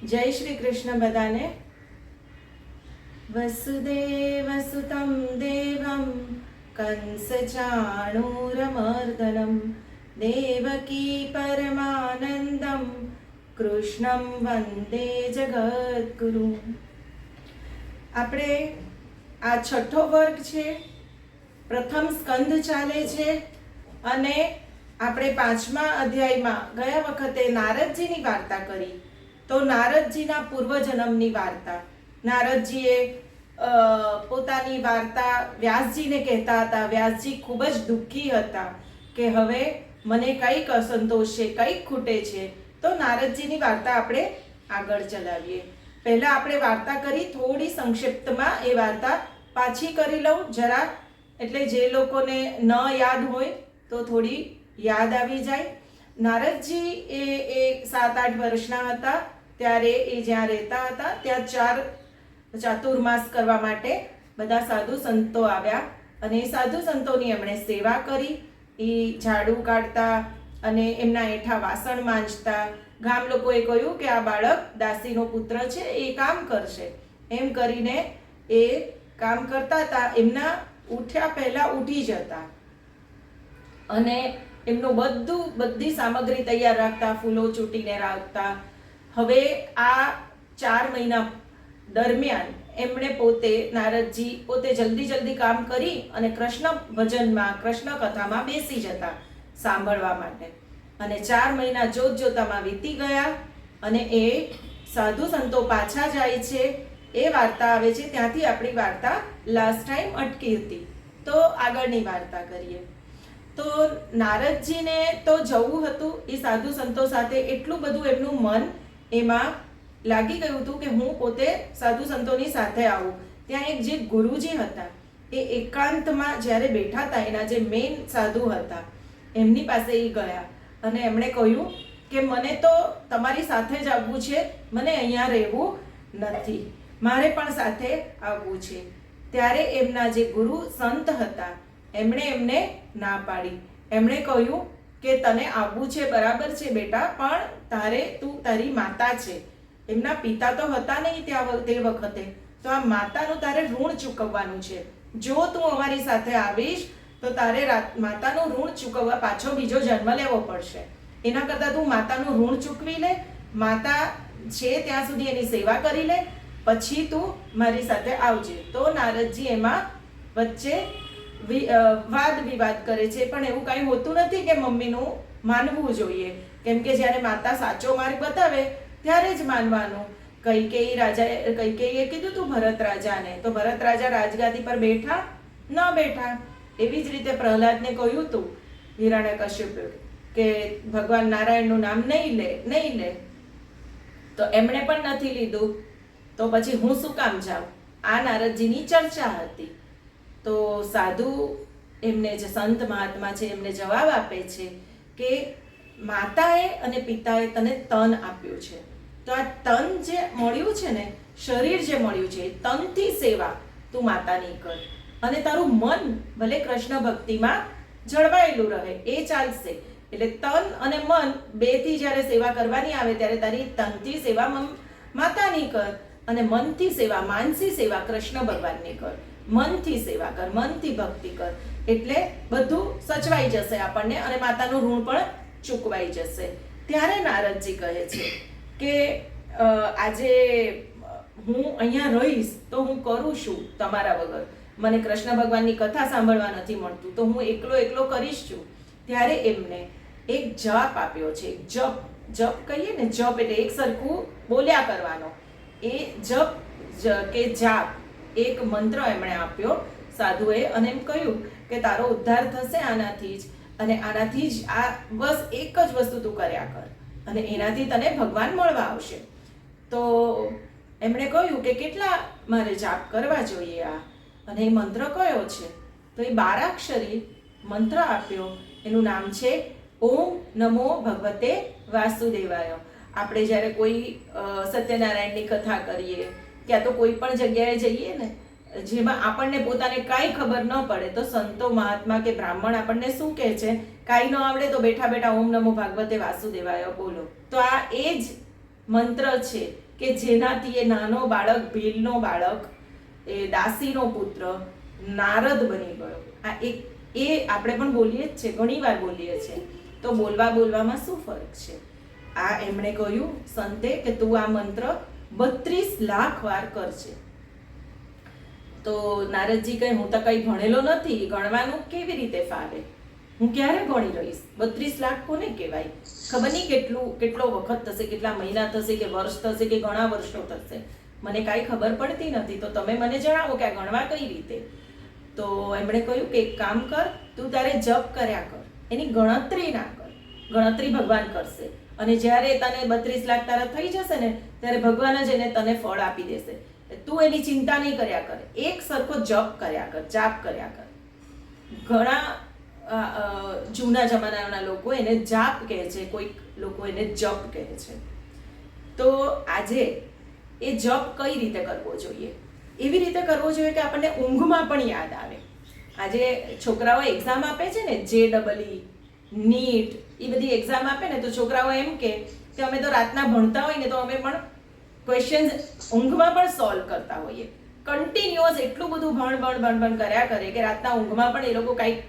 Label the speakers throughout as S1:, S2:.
S1: જય શ્રી કૃષ્ણ બધાને. વસુદેવ સુતમ દેવમ કંસ ચાણૂરમર્દનમ દેવકી પરમાનંદમ કૃષ્ણમ વંદે જગદ્ગુરુ. આપણે આ છઠ્ઠો વર્ગ છે, પ્રથમ સ્કંદ ચાલે છે અને આપણે 5મા અધ્યાયમાં ગયા વખતે નારદજીની વાર્તા કરી. તો નારદજીના પૂર્વજન્મની વાર્તા, નારદજીએ પોતાની વાર્તા વ્યાસજીને કહેતા હતા. વ્યાસજી ખૂબ જ દુઃખી હતા કે હવે મને કંઈક અસંતોષ છે, કંઈક ખૂટે છે. તો નારદજીની વાર્તા આપણે આગળ ચલાવીએ. પહેલા આપણે વાર્તા કરી, થોડી સંક્ષિપ્તમાં એ વાર્તા પાછી કરી લઉં જરા, એટલે જે લોકોને ન યાદ હોય તો થોડી યાદ આવી જાય. નારદજી એ 7-8 વર્ષના હતા ત્યારે એ જ્યાં રહેતા હતા ત્યાં ચાતુર્માસ કરવા માટે બધા સાધુ સંતો આવ્યા અને એ સાધુ સંતોની એમણે સેવા કરી. એ ઝાડુ કાઢતા અને એમના હેઠા વાસણ માંજતા. ગામ લોકોએ કહ્યું કે આ બાળક દાસીનો પુત્ર છે, એ કામ કરશે. એમ કરીને એ કામ કરતા હતા. એમના ઉઠ્યા પહેલા ઉઠી જતા અને એમનું બધી સામગ્રી તૈયાર રાખતા, ફૂલો ચૂંટીને રાખતા. હવે આ 4 મહિના દરમિયાન એમણે નારદજી પોતે જલ્દી કામ કરી અને કૃષ્ણ ભજનમાં, કૃષ્ણ કથામાં બેસી જતા સાંભળવા માટે. અને 4 મહિના જોતામાં વીતી ગયા અને એ સાધુ સંતો પાછા જાય છે. એ વાર્તા આવે છે, ત્યાંથી આપણી વાર્તા લાસ્ટ ટાઈમ અટકી હતી. તો આગળની વાર્તા કરીએ. તો નારદજીને તો જવું હતું એ સાધુ સંતો સાથે, એટલું બધું એમનું મન એમાં લાગી ગયું હતું કે હું પોતે સાધુ સંતોની સાથે આવું. ત્યાં એક જે ગુરુજી હતા એ એકાંતમાં જ્યારે બેઠા હતા, એના જે મેઇન સાધુ હતા એમની પાસે એ ગયા અને એમણે કહ્યું કે મને તો તમારી સાથે જ આવવું છે, મને અહીંયા રહેવું નથી, મારે પણ સાથે આવવું છે. ત્યારે એમના જે ગુરુ સંત હતા એમણે એમને ના પાડી. એમણે કહ્યું કે તને આવવું છે બરાબર છે બેટા, પણ તું તારી માતા છે. એમના પિતા તો હતા નહીં તે વખતે, તો આ માતાનું તારે ઋણ ચૂકવવાનું છે. જો તું અમારી સાથે આવીશ તો તારે માતાનું ઋણ ચૂકવવા પાછો બીજો જન્મ લેવો પડશે. એના કરતાં તું માતાનું ઋણ ચૂકવી લે, માતા છે ત્યાં સુધી એની સેવા કરી લે, પછી તું મારી સાથે આવજે. તો નારદજી એમાં વચ્ચે વાદ વિવાદ કરે છે, પણ એવું કાંઈ હોતું નથી કે મમ્મીનું માનવું જોઈએ, કેમ કે જ્યારે માતા સાચો માર્ગ બતાવે ત્યારે જ માનવાનું. કૈકેયીએ કીધું તું ભરત રાજાને, તો ભરત રાજા રાજગાદી પર બેઠા ન બેઠા. એવી જ રીતે પ્રહલાદને કહ્યું તું હિરણ્યકશ્યપ કે ભગવાન નારાયણનું નામ નહીં લે, તો એમણે પણ નથી લીધું. તો પછી હું શું કામ જાઉં? આ નારદજીની ચર્ચા હતી. તો સાધુ એમને જે સંત મહાત્મા છે એમને જવાબ આપે છે કે માતાએ અને પિતાએ તને તન આપ્યું છે, તો આ તન જે મળ્યું છે ને, શરીર જે મળ્યું છે, તનથી સેવા તું માતાની કર અને તારું મન ભલે કૃષ્ણ ભક્તિમાં જળવાયેલું રહે, એ ચાલશે. એટલે તન અને મન બેથી જ્યારે સેવા કરવાની આવે ત્યારે તારી તનથી સેવા માતાની કર અને મનથી સેવા, માનસી સેવા કૃષ્ણ ભગવાનની કર. મનથી સેવા કર, મનથી ભક્તિ કર, એટલે બધું સચવાઈ જશે આપણને અને માતાનું ઋણ પણ ચૂકવાઈ જશે. ત્યારે નારદજી કહે છે કે આજે હું અહીંયા રહીશ તો હું કરું શું તમારા વગર? મને કૃષ્ણ ભગવાનની કથા સાંભળવા નથી મળતું, તો હું એકલો કરીશ છું. ત્યારે એમને એક જાપ આપ્યો છે. જપ કહીએ ને, જપ એટલે એક સરખું બોલ્યા કરવાનો. એ જપ કે જાપ, એક મંત્ર એમણે આપ્યો સાધુએ અને એમ કહ્યું કે તારો ઉદ્ધાર થશે આનાથી જ, અને આનાથી જ આ બસ એક જ વસ્તુ તું કર્યા કર અને એનાથી તને ભગવાન મળવા આવશે. તો એમણે કહ્યું કે કેટલા મારે જાપ કરવા જોઈએ આ, અને એ મંત્ર કયો છે? તો એ 12 અક્ષરી મંત્ર આપ્યો. એનું નામ છે ઓમ નમો ભગવતે વાસુદેવાય. આપણે જ્યારે કોઈ સત્યનારાયણની કથા કરીએ, ક્યાં તો કોઈ પણ જગ્યાએ જઈએ ને જેમાં આપણને પોતાને કાંઈ ખબર ન પડે, તો સંતો મહાત્મા કે બ્રાહ્મણ આપણને શું કહે છે? કાંઈ ન આવડે તો બેઠા ઓમ નમો ભગવતે વાસુદેવાય બોલો. તો આ એ જ મંત્ર છે કે જેનાથી એ નાનો બાળક, ભીલનો બાળક, એ દાસીનો પુત્ર નારદ બની ગયો. આ એ આપણે પણ બોલીએ જ છે, ઘણી વાર બોલીએ છીએ. તો બોલવામાં શું ફરક છે? આ એમણે કહ્યું સંતે કે તું આ મંત્ર 32 લાખ વાર કરજે. તો નારદજી કહે હું તો કઈ ભણેલો નથી, ગણવાનું કેવી રીતે ફાવે? હું ક્યારે ગણી રહીશ? 32 લાખ કોને કહેવાય? ખબર નહીં કેટલો વખત થશે, કેટલા મહિના થશે, કે વર્ષ થશે, કે ઘણા વર્ષો થશે, મને કાંઈ ખબર પડતી નથી. તો તમે મને જણાવો કે આ ગણવા કઈ રીતે? તો એમણે કહ્યું કે એક કામ કર, તું તારે જપ કર્યા કર, એની ગણતરી ના કર. ગણતરી ભગવાન કરશે, અને જ્યારે તને 32 લાખ તારા થઈ જશે ને ત્યારે ભગવાન જ એને તને ફળ આપી દેશે. તું એની ચિંતા નહીં કર્યા કર, એક સરખો જપ કર્યા કર, જાપ કર્યા કર. ઘણા જૂના જમાનાના લોકો એને જાપ કહે છે, કોઈક લોકો એને જપ કહે છે. તો આજે એ જપ કઈ રીતે કરવો જોઈએ? એવી રીતે કરવો જોઈએ કે આપણને ઊંઘમાં પણ યાદ આવે. આજે છોકરાઓ એક્ઝામ આપે છે ને, JEE, નીટ, એ બધી એક્ઝામ આપે ને, તો છોકરાઓ એમ કે અમે તો રાતના ભણતા હોય ને તો અમે પણ ક્વેશ્ચન્સ ઊંઘમાં પણ સોલ્વ કરતા હોઈએ. કન્ટિન્યુઅસ એટલું બધું ભણ કર્યા કરે કે રાતના ઊંઘમાં પણ એ લોકો કાંઈક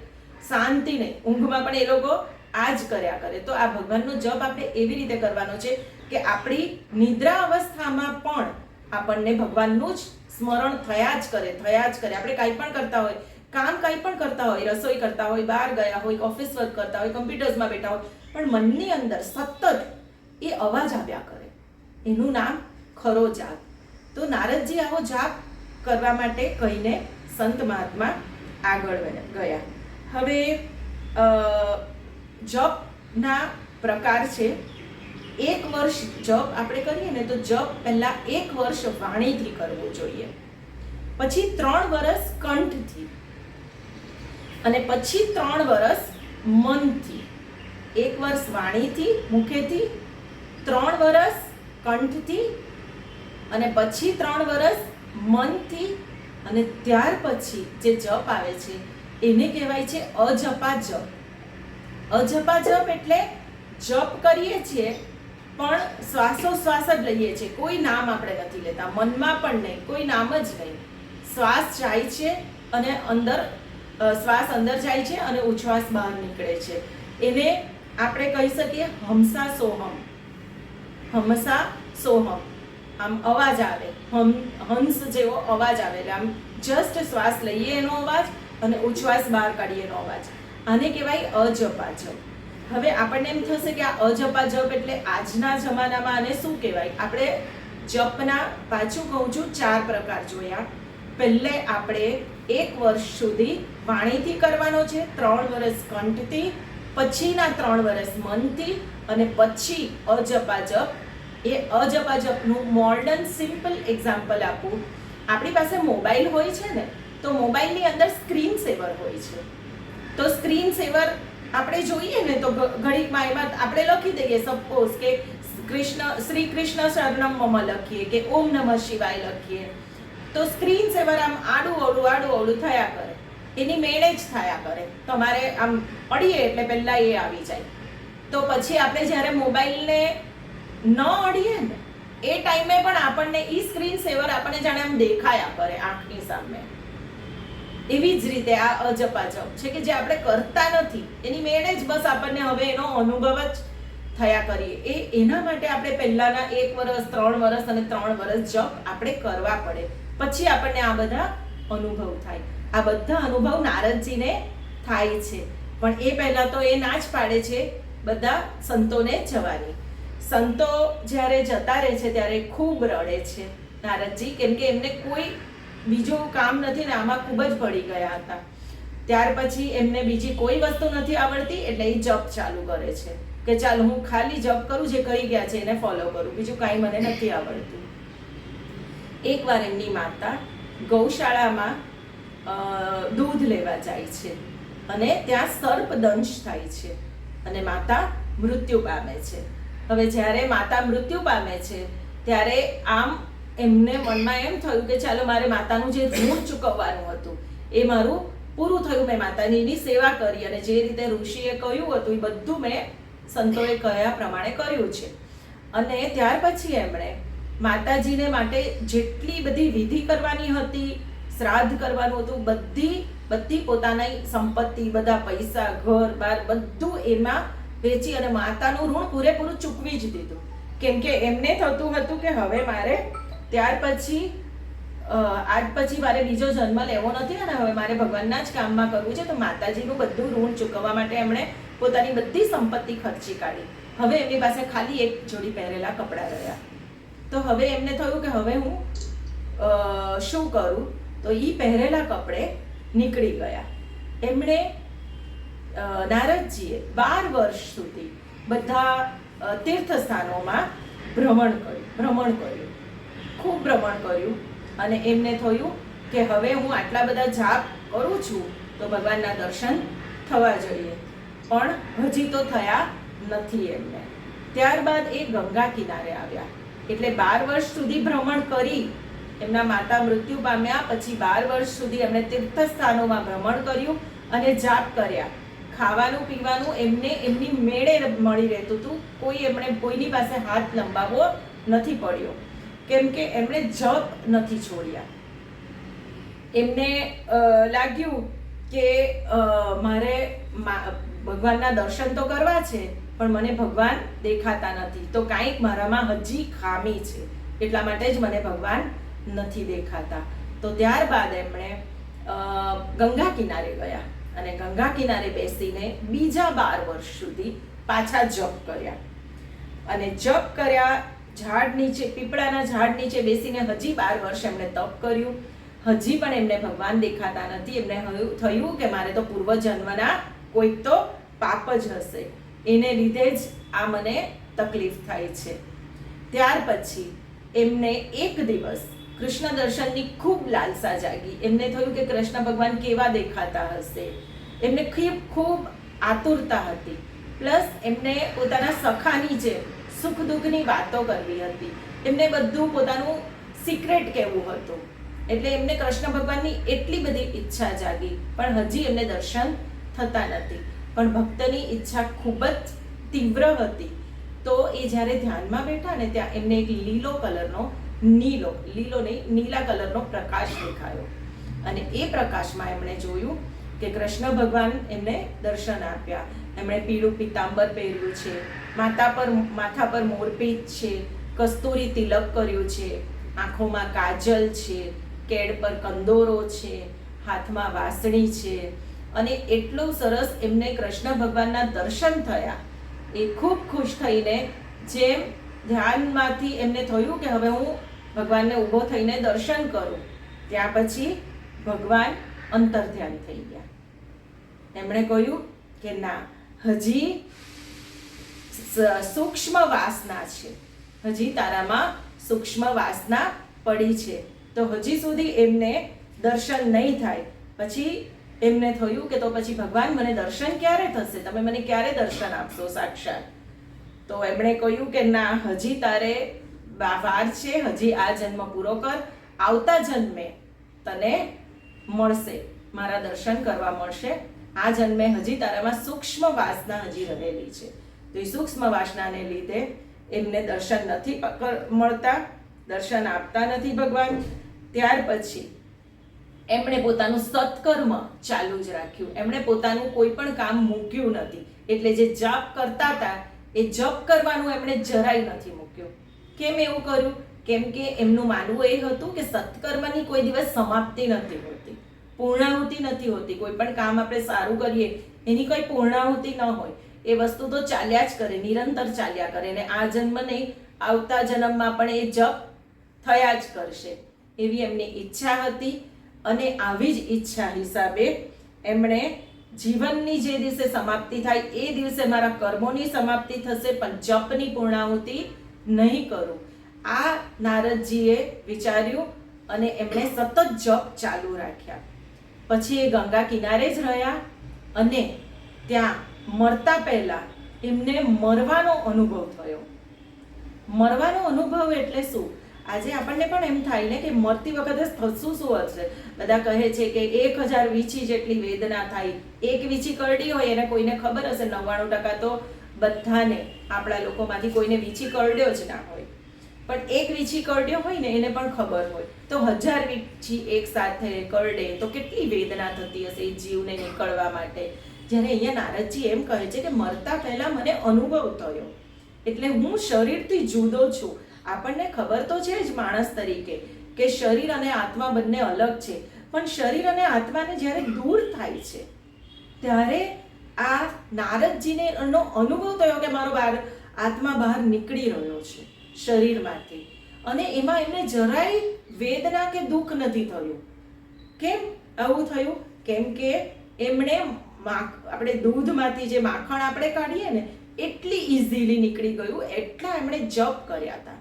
S1: શાંતિ નહીં, ઊંઘમાં પણ એ લોકો આ જ કર્યા કરે. તો આ ભગવાનનો જપ આપણે એવી રીતે કરવાનો છે કે આપણી નિદ્રા અવસ્થામાં પણ આપણને ભગવાનનું જ સ્મરણ થયા જ કરે. આપણે કાંઈ પણ કરતા હોય, કામ કાંઈ પણ કરતા હોય, રસોઈ કરતા હોય, બહાર ગયા હોય, ઓફિસ વર્ક કરતા હોય, કમ્પ્યુટર્સમાં બેઠા હોય, પણ મનની અંદર સતત એ અવાજ આવ્યા કરે. એનું નામ ખરો જાપ. તો નારદજી આવો જાપ કરવા માટે કહીને સંત મહાત્મા આગળ ગયા. હવે જપના પ્રકાર છે. 1 વર્ષ જપ આપણે કરીએ ને તો જપ પહેલા 1 વર્ષ વાણીથી કરવું જોઈએ, પછી 3 વર્ષ કંઠથી, અને પછી 3 વર્ષ મનથી. 1 વર્ષ વાણીથી, મુખેથી, 3 વર્ષ કંઠથી, અને પછી 3 વર્ષ મનથી, અને ત્યાર પછી જે જપ આવે છે એને કહેવાય છે અજપા જપ. અજપા જપ એટલે જપ કરીએ છીએ પણ શ્વાસોશ્વાસ જ લઈએ છીએ, કોઈ નામ આપણે નથી લેતા, મનમાં પણ નહીં, કોઈ નામ જ નહીં. શ્વાસ જાય છે અને શ્વાસ અંદર જાય છે અને ઉચ્છ્વાસ બહાર નીકળે છે. એને આપણે કહી શકીએ હમસા સોહમ. હમસા સોહમ, આમ અવાજ આવે, હંસ જેવો અવાજ આવે, એટલે આમ જસ્ટ શ્વાસ લઈએ એનો અવાજ અને ઉચ્છ્વાસ બહાર કાઢીએ એનો અવાજ. આને કહેવાય અજપા જપ. હવે આપણને એમ થશે કે આ અજપા જપ એટલે આજના જમાનામાં આને શું કહેવાય? આપણે જપના, પાછું કહું છું, 4 પ્રકાર જોયા. પહેલે આપણે 1 વર્ષ સુધી વાણીથી કરવાનો છે, 3 વર્ષ કંઠથી, પછીના 3 વર્ષ મનથી, અને પછી અજપા જપ. એ અજપા જપનું મોડર્ન સિમ્પલ એક્ઝામ્પલ આપું. આપણી પાસે મોબાઈલ હોય છે ને, તો મોબાઈલની અંદર સ્ક્રીન સેવર હોય છે. તો સ્ક્રીન સેવર આપણે જોઈએ ને તો ઘડીકમાં એમાં આપણે લખી દઈએ, સપોઝ કે શ્રી કૃષ્ણ શરણમ મમ લખીએ કે ઓમ નમઃ શિવાય લખીએ, તો સ્ક્રીન સેવર આમ આડું થયા કરે, એની મેળે જ થયા કરે. તમારે આમ અડીએ એટલે પહેલા એ આવી જાય. તો પછી આપણે જ્યારે મોબાઈલને ન અડીએ ને એ ટાઈમે પણ આપણને ઈ સ્ક્રીન સેવર આપણને જાણે આમ દેખાયા કરે આંખની સામે. એવી જ રીતે આ અજપા જપ છે કે જે આપણે કરતા નથી, એની મેળે જ બસ આપણને હવે એનો અનુભવ જ થયા કરીએ. એના માટે આપણે પહેલાના 1 વર્ષ, 3 વર્ષ અને 3 વર્ષ જપ આપણે કરવા પડે, પછી આપણને આ બધા અનુભવ થાય. આ બધા અનુભવ નારદજીને થાય છે, પણ એ પહેલા તો એ ના જ પાડે છે બધા સંતોને જવાની. સંતો જ્યારે જતા રહે છે ત્યારે ખૂબ રડે છે નારદજી, કેમ કે એમને કોઈ બીજું કામ નથી ને આમાં ખૂબ જ પડી ગયા હતા. ત્યાર પછી એમને બીજી કોઈ વસ્તુ નથી આવડતી, એટલે એ જપ ચાલુ કરે છે કે ચાલ હું ખાલી જપ કરું, જે કહી ગયા છે એને ફોલો કરું, બીજું કાંઈ મને નથી આવડતું. એકવાર એમની માતા ગૌશાળામાં દૂધ લેવા જાય છે અને ત્યાં સર્પદંશ થાય છે અને માતા મૃત્યુ પામે છે. હવે જ્યારે માતા મૃત્યુ પામે છે ત્યારે આમ એમને મનમાં એમ થયું કે ચાલો મારે માતાનું જે ઋણ ચૂકવવાનું હતું એ મારું પૂરું થયું. મેં માતાની સેવા કરી અને જે રીતે ઋષિએ કહ્યું હતું એ બધું મેં સંતોએ કહ્યા પ્રમાણે કર્યું છે. અને ત્યાર પછી એમણે માતાજીને માટે જેટલી બધી વિધિ કરવાની હતી, શ્રાદ્ધ કરવાનું હતું, બધી પોતાની સંપત્તિ, બધા પૈસા, ઘર બાર બધું એમાં વેચી અને માતાનું ઋણ પૂરેપૂરું ચૂકવી જ દીધું. કેમ કે એમને થતું હતું કે હવે મારે ત્યાર પછી આજ પછી મારે બીજો જન્મ લેવો નથી અને હવે મારે ભગવાનના જ કામમાં કરવું છે. તો માતાજીનું બધું ઋણ ચૂકવવા માટે એમણે પોતાની બધી સંપત્તિ ખર્ચી કાઢી. હવે એમની પાસે ખાલી એક જોડી પહેરેલા કપડાં રહ્યા. તો હવે એમને થયું કે હવે હું શું કરું? તો એ પહેરેલા કપડે નીકળી ગયા. એમણે નારદજીએ 12 વર્ષ સુધી બધા તીર્થ સ્થાનોમાં ભ્રમણ કર્યું, ખૂબ ભ્રમણ કર્યું. અને એમને થયું કે હવે હું આટલા બધા જાપ કરું છું તો ભગવાનના દર્શન થવા જોઈએ, પણ હજી તો થયા નથી એમને. ત્યારબાદ એ ગંગા કિનારે આવ્યા. એટલે 12 વર્ષ સુધી ભ્રમણ કરી, એમના માતા મૃત્યુ પામ્યા પછી 12 વર્ષ સુધી એમણે તીર્થ સ્થાનોમાં ભ્રમણ કર્યું અને જાપ કર્યા. ખાવાનું પીવાનું એમને એમની મેળે મળી રહેતું હતું. એમણે કોઈની પાસે હાથ લંબાવવો નથી પડ્યો, કેમ કે એમણે જપ નથી છોડ્યા. એમને લાગ્યું કે મારે ભગવાનના દર્શન તો કરવા છે, પણ મને ભગવાન દેખાતા નથી, તો કાંઈક મારામાં હજી ખામી છે, એટલા માટે જ મને ભગવાન નથી દેખાતા. તો ત્યારબાદ એમણે ગંગા કિનારે ગયા અને ગંગા કિનારે બેસીને બીજા 12 વર્ષ સુધી પાછા જપ કર્યા. અને જપ કર્યા, ઝાડ નીચે, પીપળાના ઝાડ નીચે બેસીને હજી 12 વર્ષ એમણે તપ કર્યું. હજી પણ એમને ભગવાન દેખાતા નથી. એમને થયું કે મારે તો પૂર્વજન્મના કોઈક તો પાપ જ હશે, એને લીધે જ આ મને તકલીફ થાય છે. ત્યાર પછી એમને એક દિવસ કૃષ્ણ દર્શનની ખૂબ લાલસા જાગી. એમને થયું કે કૃષ્ણ ભગવાન કેવા દેખાતા હશે. એમને ખૂબ આતુરતા હતી. પ્લસ એમને પોતાના સખાની જેમ સુખ દુઃખની વાતો કરવી હતી. એમને બધું પોતાનું સિક્રેટ કહેવું હતું. એટલે એમને કૃષ્ણ ભગવાનની એટલી બધી ઈચ્છા જાગી, પણ હજી એમને દર્શન થતા નથી. પણ ભક્તની ઈચ્છા ખૂબ જ તીવ્ર હતી. તો એ જ્યારે ધ્યાનમાં બેઠા ને ત્યાં એમને એક નીલા કલરનો પ્રકાશ દેખાયો. અને એ પ્રકાશમાં એમણે જોયું કે કૃષ્ણ ભગવાન એમને દર્શન આપ્યા. એમણે પીળું પીતાંબર પહેર્યું છે, માથા પર મોરપીંછ છે, કસ્તુરી તિલક કર્યું છે, આંખોમાં કાજલ છે, કેડ પર કંદોરો છે, હાથમાં વાસણી છે. અને એટલું સરસ એમને કૃષ્ણ ભગવાનના દર્શન થયા. એ ખૂબ ખુશ થઈને જેમ ધ્યાનમાંથી એમને થયું કે હવે હું ભગવાનને ઊભો થઈને દર્શન કરું, ત્યાં પછી ભગવાન અંતર ધ્યાન થઈ ગયા. એમણે કહ્યું કે ના, હજી સૂક્ષ્મ વાસના છે, હજી તારામાં સૂક્ષ્મ વાસના પડી છે. તો હજી સુધી એમને દર્શન નહીં થાય. પછી એમને થયું કે તો પછી ભગવાન મને દર્શન ક્યારે થશે? તમે મને ક્યારે દર્શન આપશો સાક્ષાત? તો એમણે કહ્યું કે ના, હજી તારે વાર છે, હજી આ જન્મ પૂરો કર, આવતા જન્મે તને મળશે, મારા દર્શન કરવા મળશે. આ જન્મે હજી તારામાં સૂક્ષ્મ વાસના હજી રહેલી છે. તો એ સૂક્ષ્મ વાસનાને લીધે એમને દર્શન નથી મળતા, દર્શન આપતા નથી ભગવાન. ત્યાર પછી એમણે પોતાનું સત્કર્મ ચાલુ જ રાખ્યું. એમણે પોતાનું કોઈ પણ કામ મૂક્યું નથી. એટલે જે જપ કરતા હતા એ જપ કરવાનું એમણે જરાય નથી મૂક્યું. કેમ એવું કર્યું? કેમ કે એમનું માનવું એ હતું કે સત્કર્મની કોઈ દિવસ સમાપ્તિ નથી હોતી, પૂર્ણાહુતિ નથી હોતી. કોઈ પણ કામ આપણે સારું કરીએ એની કોઈ પૂર્ણાહુતિ ન હોય. એ વસ્તુ તો ચાલ્યા જ કરે, નિરંતર ચાલ્યા કરે. ને આ જન્મ નહીં, આવતા જન્મમાં પણ એ જપ થયા જ કરશે, એવી એમની ઈચ્છા હતી. અને આવી જ ઈચ્છા હિસાબે એમણે જીવનની જે દિવસે સમાપ્તિ થાય એ દિવસે મારા કર્મોની સમાપ્તિ થશે, પણ જપની પૂર્ણાહુતિ નહીં કરું. આ નારદજીએ વિચાર્યું અને એમણે સતત જપ ચાલુ રાખ્યા. પછી એ ગંગા કિનારે જ રહ્યા અને ત્યાં મરતા પહેલા એમને મરવાનો અનુભવ થયો. મરવાનો અનુભવ એટલે શું? આજે આપણને પણ એમ થાય ને કે મરતી વખતે થતું શું હશે? બધા કહે છે કે 1000 વીછી જેટલી વેદના થાય. એક વીછી કરડી હોય એને કોઈને ખબર હશે, 99% તો બધાને, આપણા લોકોમાંથી કોઈને વીછી કરડ્યો જ ના હોય, પણ એક વીછી કરડ્યો હોય ને એને પણ ખબર હોય, તો 1000 વીછી એક સાથે કરડે તો કેટલી વેદના થતી હશે એ જીવને નીકળવા માટે. જ્યારે અહીંયા નારદજી એમ કહે છે કે મરતા પહેલા મને અનુભવ થયો, એટલે હું શરીરથી જુદો છું. આપણને ખબર તો છે જ માણસ તરીકે કે શરીર અને આત્મા બંને અલગ છે, પણ શરીર અને આત્માને જ્યારે દૂર થાય છે ત્યારે આ નારદજીને એનો અનુભવ થયો કે મારો આત્મા બહાર નીકળી રહ્યો છે શરીરમાંથી, અને એમાં એમને જરાય વેદના કે દુઃખ નથી થયું. કેમ આવું થયું? કેમ કે એમણે આપણે દૂધમાંથી જે માખણ આપણે કાઢીએ ને એટલી ઇઝીલી નીકળી ગયું, એટલા એમણે જપ કર્યા હતા,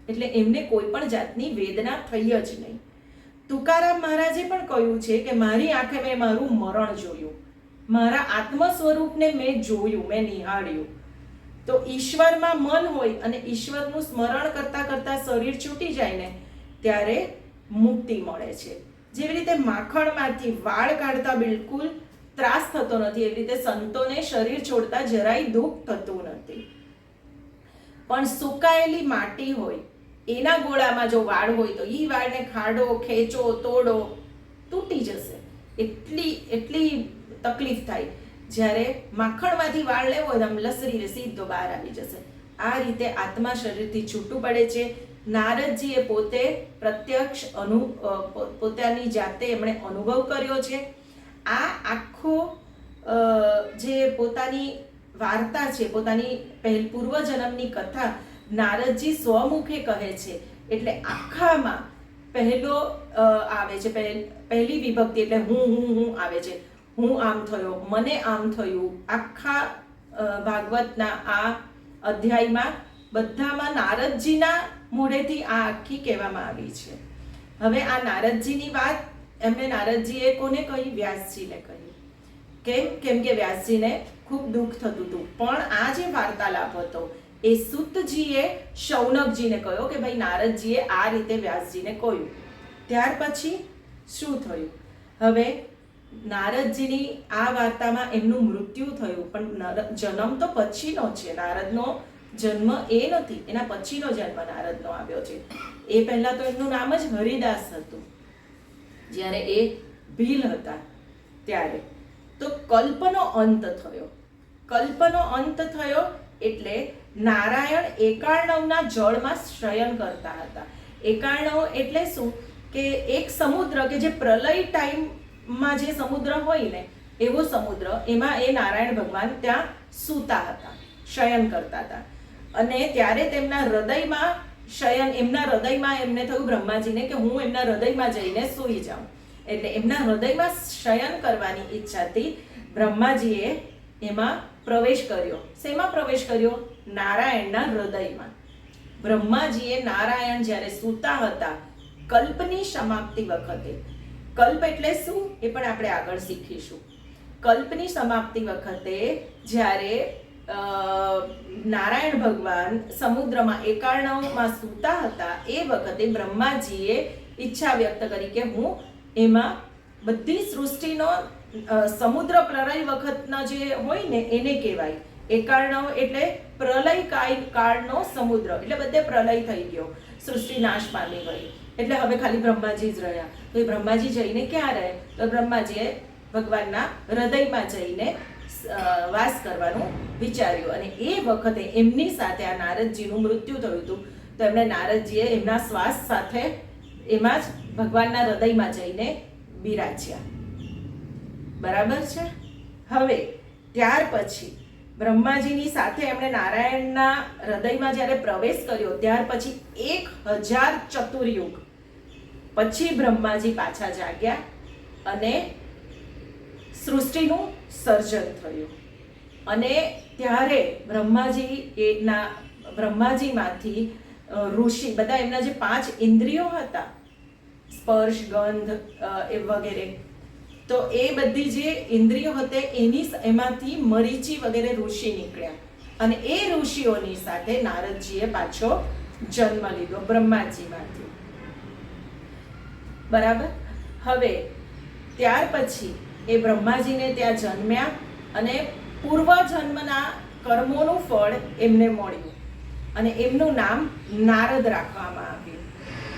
S1: એટલે એમને કોઈ પણ જાતની વેદના થઈ જ નહીં. તુકારામ મહારાજે પણ કહ્યું છે કે મારી આંખે મેં મારું મરણ જોયું, મારા આત્મ સ્વરૂપને મેં જોયું, મેં નિહાળ્યું. તો ઈશ્વરમાં મન હોય અને ઈશ્વરનું સ્મરણ કરતા કરતા શરીર છૂટી જાય ને ત્યારે મુક્તિ મળે છે. જેવી રીતે માખણમાંથી વાળ કાઢતા બિલકુલ ત્રાસ થતો નથી, એવી રીતે સંતોને શરીર છોડતા જરાય દુઃખ થતું નથી. પણ સુકાયેલી માટી હોય એના ગોળામાં જો વાળ હોય તો ઈ વાળને ખાડો, ખેંચો, તોડો, તૂટી જશે, એટલી તકલીફ થાય. જ્યારે માખણમાંથી વાળ લેવો હોય આમ લસરીને સીધો બહાર આવી જશે. આ રીતે આત્મા શરીરથી છૂટું પડે છે. નારદજીએ પોતે પ્રત્યક્ષ પોતાની જાતે એમણે અનુભવ કર્યો છે. આ આખો જે પોતાની વાર્તા છે, પોતાની પૂર્વજન્મની કથા નારદજી સ્વમુખે કહે છે, એટલે આખામાં પહેલો આવે છે, પહેલી વિભક્તિ એટલે હું આવે છે. હું આમ થયો, મને આમ થયું. આખા ભાગવતના આ અધ્યાયમાં બધામાં નારદજીના મોઢેથી આ આખી કહેવામાં આવી છે. હવે આ નારદજીની વાત એમને નારદજીએ કોને કહી? વ્યાસજીને કહી. કેમ કે વ્યાસજીને ખૂબ દુઃખ થતું હતું, પણ આ જે વાર્તાલાપ હતો એ સુતજીએ શૌનકજીને કહ્યો કે ભાઈ નારદજીએ આ રીતે વ્યાસજીને કહ્યું. ત્યાર પછી શું થયું? હવે નારદજીની આ વાર્તામાં એમનું મૃત્યુ થયું, પણ જન્મ તો પછીનો છે. નારદનો જન્મ એ નથી, એના પછીનો જન્મ નારદનો આવ્યો છે. એ પહેલા તો એમનું નામ જ હરિદાસ હતું જ્યારે એ ભીલ હતા ત્યારે. તો કલ્પનો અંત થયો. કલ્પનો અંત થયો એટલે નારાયણ એકાર્ણવના જળમાં શયન કરતા હતા. એકાર્ણવ એટલે શું? કે એક સમુદ્ર કે જે પ્રલય ટાઈમમાં જે સમુદ્ર હોય ને એવો સમુદ્ર, એમાં એ નારાયણ ભગવાન ત્યાં સૂતા હતા, શયન કરતા હતા. અને ત્યારે તેમના હૃદયમાં એમના હૃદયમાં એમને થયું બ્રહ્માજીને કે હું એમના હૃદયમાં જઈને સૂઈ જાઉં. એટલે એમના હૃદયમાં શયન કરવાની ઈચ્છાથી બ્રહ્માજીએ એમાં પ્રવેશ કર્યો. શેમાં પ્રવેશ કર્યો? નારાયણના હૃદયમાં. બ્રહ્માજીએ નારાયણ જ્યારે સૂતા હતા કલ્પની સમાપ્તિ વખતે, કલ્પ એટલે શું એ પણ આપણે આગળ શીખીશું. કલ્પની સમાપ્તિ વખતે જ્યારે નારાયણ ભગવાન સમુદ્રમાં એકાર્ણવમાં સૂતા હતા એ વખતે બ્રહ્માજીએ ઈચ્છા વ્યક્ત કરી કે હું એમાં બધી સૃષ્ટિનો સમુદ્ર પ્રલય વખતના જે હોય ને એને કહેવાય. એકાર્ણવ એટલે પ્રલય કાળનો સમુદ્ર, એટલે બધે પ્રલય થઈ ગયો, સૃષ્ટિ નાશ પામી ગઈ, એટલે હવે ખાલી બ્રહ્માજી જ રહ્યા. તો એ બ્રહ્માજી જઈને ક્યાં રહે? તો બ્રહ્માજીએ ભગવાનના હૃદયમાં જઈને વાસ કરવાનું વિચાર્યું. અને એ વખતે એમની સાથે આ નારદજીનું મૃત્યુ થયું હતું. તો એમણે નારદજીએ એમના શ્વાસ સાથે એમાં જ ભગવાનના હૃદયમાં જઈને બિરાજ્યા. બરાબર છે? હવે ત્યાર પછી બ્રહ્માજીની સાથે એમણે નારાયણના હૃદયમાં જ્યારે પ્રવેશ કર્યો ત્યાર પછી 1000 ચતુર્યુગ પછી બ્રહ્માજી પાછા જાગ્યા અને સૃષ્ટિનું સર્જન થયું. અને ત્યારે બ્રહ્માજીમાંથી ઋષિ બધા એમના જે 5 ઇન્દ્રિયો હતા, સ્પર્શ, ગંધ વગેરે, તો એ બધી જે ઇન્દ્રિયો હતી એમાંથી મરીચી વગેરે ઋષિ નીકળ્યા. અને એ ઋષિઓની સાથે નારદજીએ પાછો જન્મ લીધો બ્રહ્માજીમાંથી. બરાબર? હવે ત્યાર પછી એ બ્રહ્માજીને ત્યાં જન્મ્યા અને પૂર્વ જન્મના કર્મોનું ફળ એમને મળ્યું અને એમનું નામ નારદ રાખવામાં આવ્યું.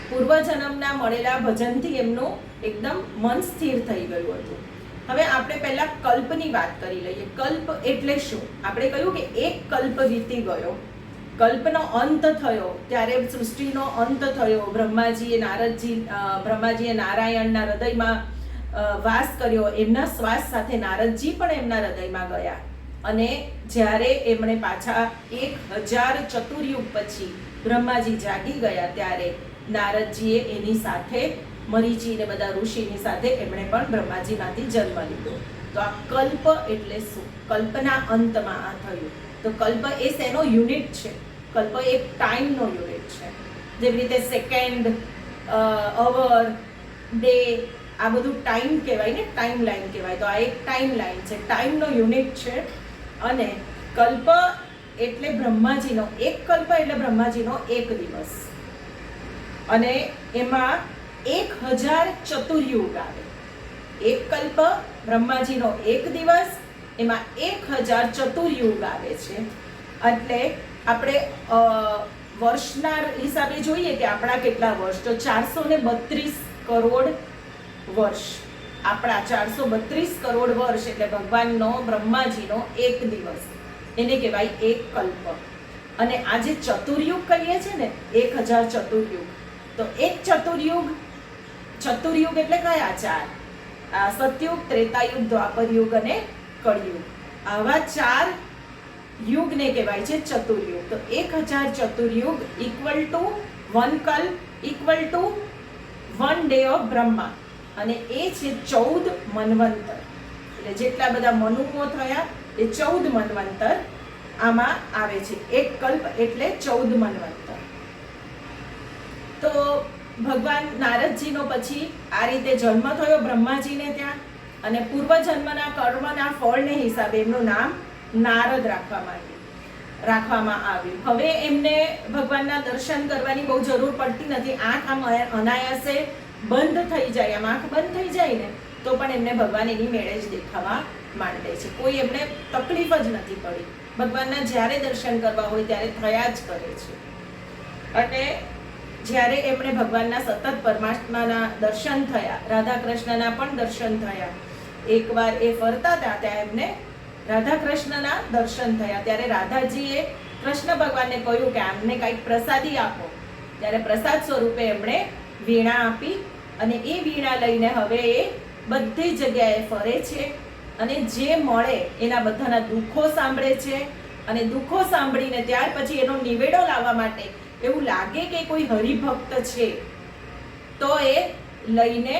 S1: પૂર્વજન્મના મળેલા ભજનથી એમનું એકદમ મન સ્થિર થઈ ગયું હતું. હવે આપણે પહેલા કલ્પની વાત કરી લઈએ. કલ્પ એટલે શું? આપણે કહ્યું કે એક કલ્પ વીતી ગયો, કલ્પનો અંત થયો, ત્યારે સૃષ્ટિનો અંત થયો. બ્રહ્માજીએ નારાયણના હૃદયમાં વાસ કર્યો. એમના શ્વાસ સાથે નારદજી પણ એમના હૃદયમાં ગયા અને જ્યારે એમણે પાછા 1000 ચતુર્યુગ પછી બ્રહ્માજી જાગી ગયા ત્યારે નારદજીએ એની સાથે મરીચી ને બધા ઋષિની સાથે એમણે પણ બ્રહ્માજીમાંથી જન્મ લીધો. તો આ કલ્પ એટલે શું? કલ્પના અંતમાં આ થયું. તો કલ્પ એ શેનો યુનિટ છે? કલ્પ એક ટાઈમનો યુનિટ છે. જેવી રીતે સેકન્ડ, અવર, ડે, આ બધું ટાઈમ કહેવાય ને, ટાઈમ લાઈન કહેવાય. તો આ એક ટાઈમ લાઈન છે, ટાઈમનો યુનિટ છે. અને કલ્પ એટલે બ્રહ્માજીનો એક કલ્પ એટલે બ્રહ્માજીનો એક દિવસ, અને એમાં 1000 ચતુર્યુગ આવે. એક કલ્પ બ્રહ્માજીનો એક દિવસ, એમાં 1000 ચતુર્યુગ આવે છે. એટલે આપણે વર્ષના હિસાબે જોઈએ કે આપણા કેટલા વર્ષ, તો 432 કરોડ વર્ષ. આપણા 432 કરોડ વર્ષ એટલે ભગવાનનો, બ્રહ્માજીનો એક દિવસ, એને કહેવાય એક કલ્પ. અને આ જે ચતુર્યુગ કહીએ છીએ ને, 1000 ચતુર્યુગ, તો એક ચતુર્યુગ એટલે કયા? 4. સતયુગ, ત્રેતાયુગ, દ્વાપરયુગ અને કળયુગ. આવા 4 યુગને કહેવાય છે ચતુર્યુગ. તો 1000 ચતુર્યુગ ઇક્વલ ટુ 1 કલ્પ equal to 1 day of Brahma, અને એ છે 14 મન્વંતર. એટલે જેટલા બધા મનુઓ થયા એ 14 મન્વંતર આમાં આવે છે. એક કલ્પ એટલે 14 મન્વંતર. તો ભગવાન નારદજીનો પછી આ રીતે જન્મ થયો બ્રહ્માજીને ત્યાં, અને પૂર્વજન્મના કર્મના ફળને હિસાબે એમનું નામ નારદ રાખવામાં આવ્યું. હવે એમને ભગવાનના દર્શન કરવાની બહુ જરૂર પડતી નથી. આંખ આમ અનાયાસે બંધ થઈ જાય, આમ આંખ બંધ થઈ જાય ને તો પણ એમને ભગવાન એની મેળે જ દેખાવા માંડે છે. કોઈ એમને તકલીફ જ નથી પડી. ભગવાનના જ્યારે દર્શન કરવા હોય ત્યારે થયા જ કરે છે. અને જ્યારે એમણે ભગવાનના સતત પરમાત્માના દર્શન થયા, રાધા કૃષ્ણના પણ દર્શન થયા. એકવાર એ ફરતા હતા ત્યાં એમને રાધા કૃષ્ણના દર્શન થયા. ત્યારે રાધાજીએ કૃષ્ણ ભગવાનને કહ્યું કે આમને કંઈક પ્રસાદી આપો. ત્યારે પ્રસાદ સ્વરૂપે એમણે વીણા આપી, અને એ વીણા લઈને હવે એ બધી જગ્યાએ ફરે છે અને જે મળે એના બધાના દુઃખો સાંભળે છે. અને દુઃખો સાંભળીને ત્યાર પછી એનો નિવેડો લાવવા માટે એવું લાગે કે કોઈ હરિભક્ત છે તો એ લઈને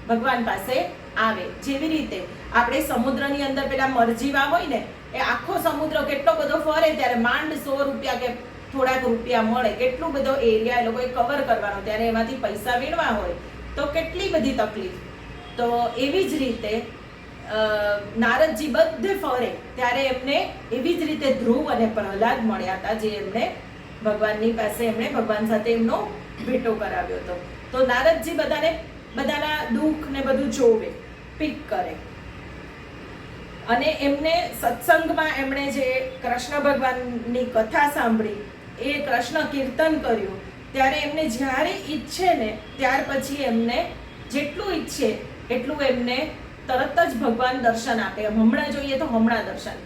S1: ભગવાન પાસે આવે. જેવી રીતે આપણે સમુદ્રની અંદર પેલા મરજીવા હોય ને, એ આખો સમુદ્ર કેટલો બધો ફરે ત્યારે માંડ 100 રૂપિયા કે થોડાક રૂપિયા મળે. કેટલો બધો એરિયા એ લોકોએ કવર કરવાનો, ત્યારે એમાંથી પૈસા વીણવા હોય તો કેટલી બધી તકલીફ. તો એવી જ રીતે નારદજી બધે ફરે ત્યારે એમને એવી જ રીતે ધ્રુવ અને પ્રહલાદ મળ્યા હતા, જે એમને ભગવાનની પાસે એમણે ભગવાન સાથે એમનો ભેટો કરાવ્યો હતો. તો નારદજી બધાના દુઃખ ને બધું જોવે, પીક કરે. અને એમને સત્સંગમાં એમણે જે કૃષ્ણ ભગવાનની કથા સાંભળી, એ કૃષ્ણ કીર્તન કર્યું, ત્યારે એમને જ્યારે ઈચ્છે ને ત્યાર પછી એમને જેટલું ઈચ્છે એટલું એમને તરત જ ભગવાન દર્શન આપે. હમણાં જોઈએ તો હમણાં દર્શન,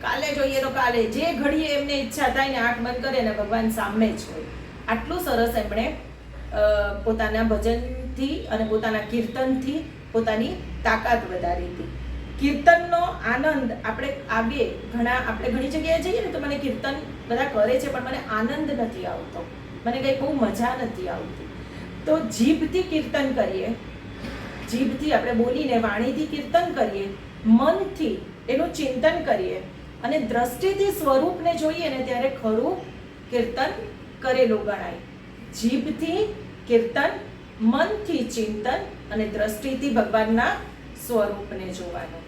S1: કાલે જોઈએ તો કાલે, જે ઘડીએ એમને ઈચ્છા થાય ને આંખ બંધ કરે ને ભગવાન સામે જ હોય. આટલું સરસ એમણે પોતાના ભજનથી અને પોતાના કીર્તનથી પોતાની તાકાત વધારી હતી. કીર્તનનો આનંદ આપણે ઘણી જગ્યાએ જઈએ ને તો મને કીર્તન બધા કરે છે પણ મને આનંદ નથી આવતો, મને કંઈ બહુ મજા નથી આવતી. તો જીભથી કીર્તન કરીએ, જીભથી આપણે બોલીને વાણીથી કીર્તન કરીએ, મનથી એનું ચિંતન કરીએ અને દ્રષ્ટિથી સ્વરૂપને જોઈએ ને ત્યારે ખરું કીર્તન કરેલું ગણાય. જીભથી કીર્તન, મનથી ચિંતન અને દ્રષ્ટિથી ભગવાનના સ્વરૂપને જોવાનું.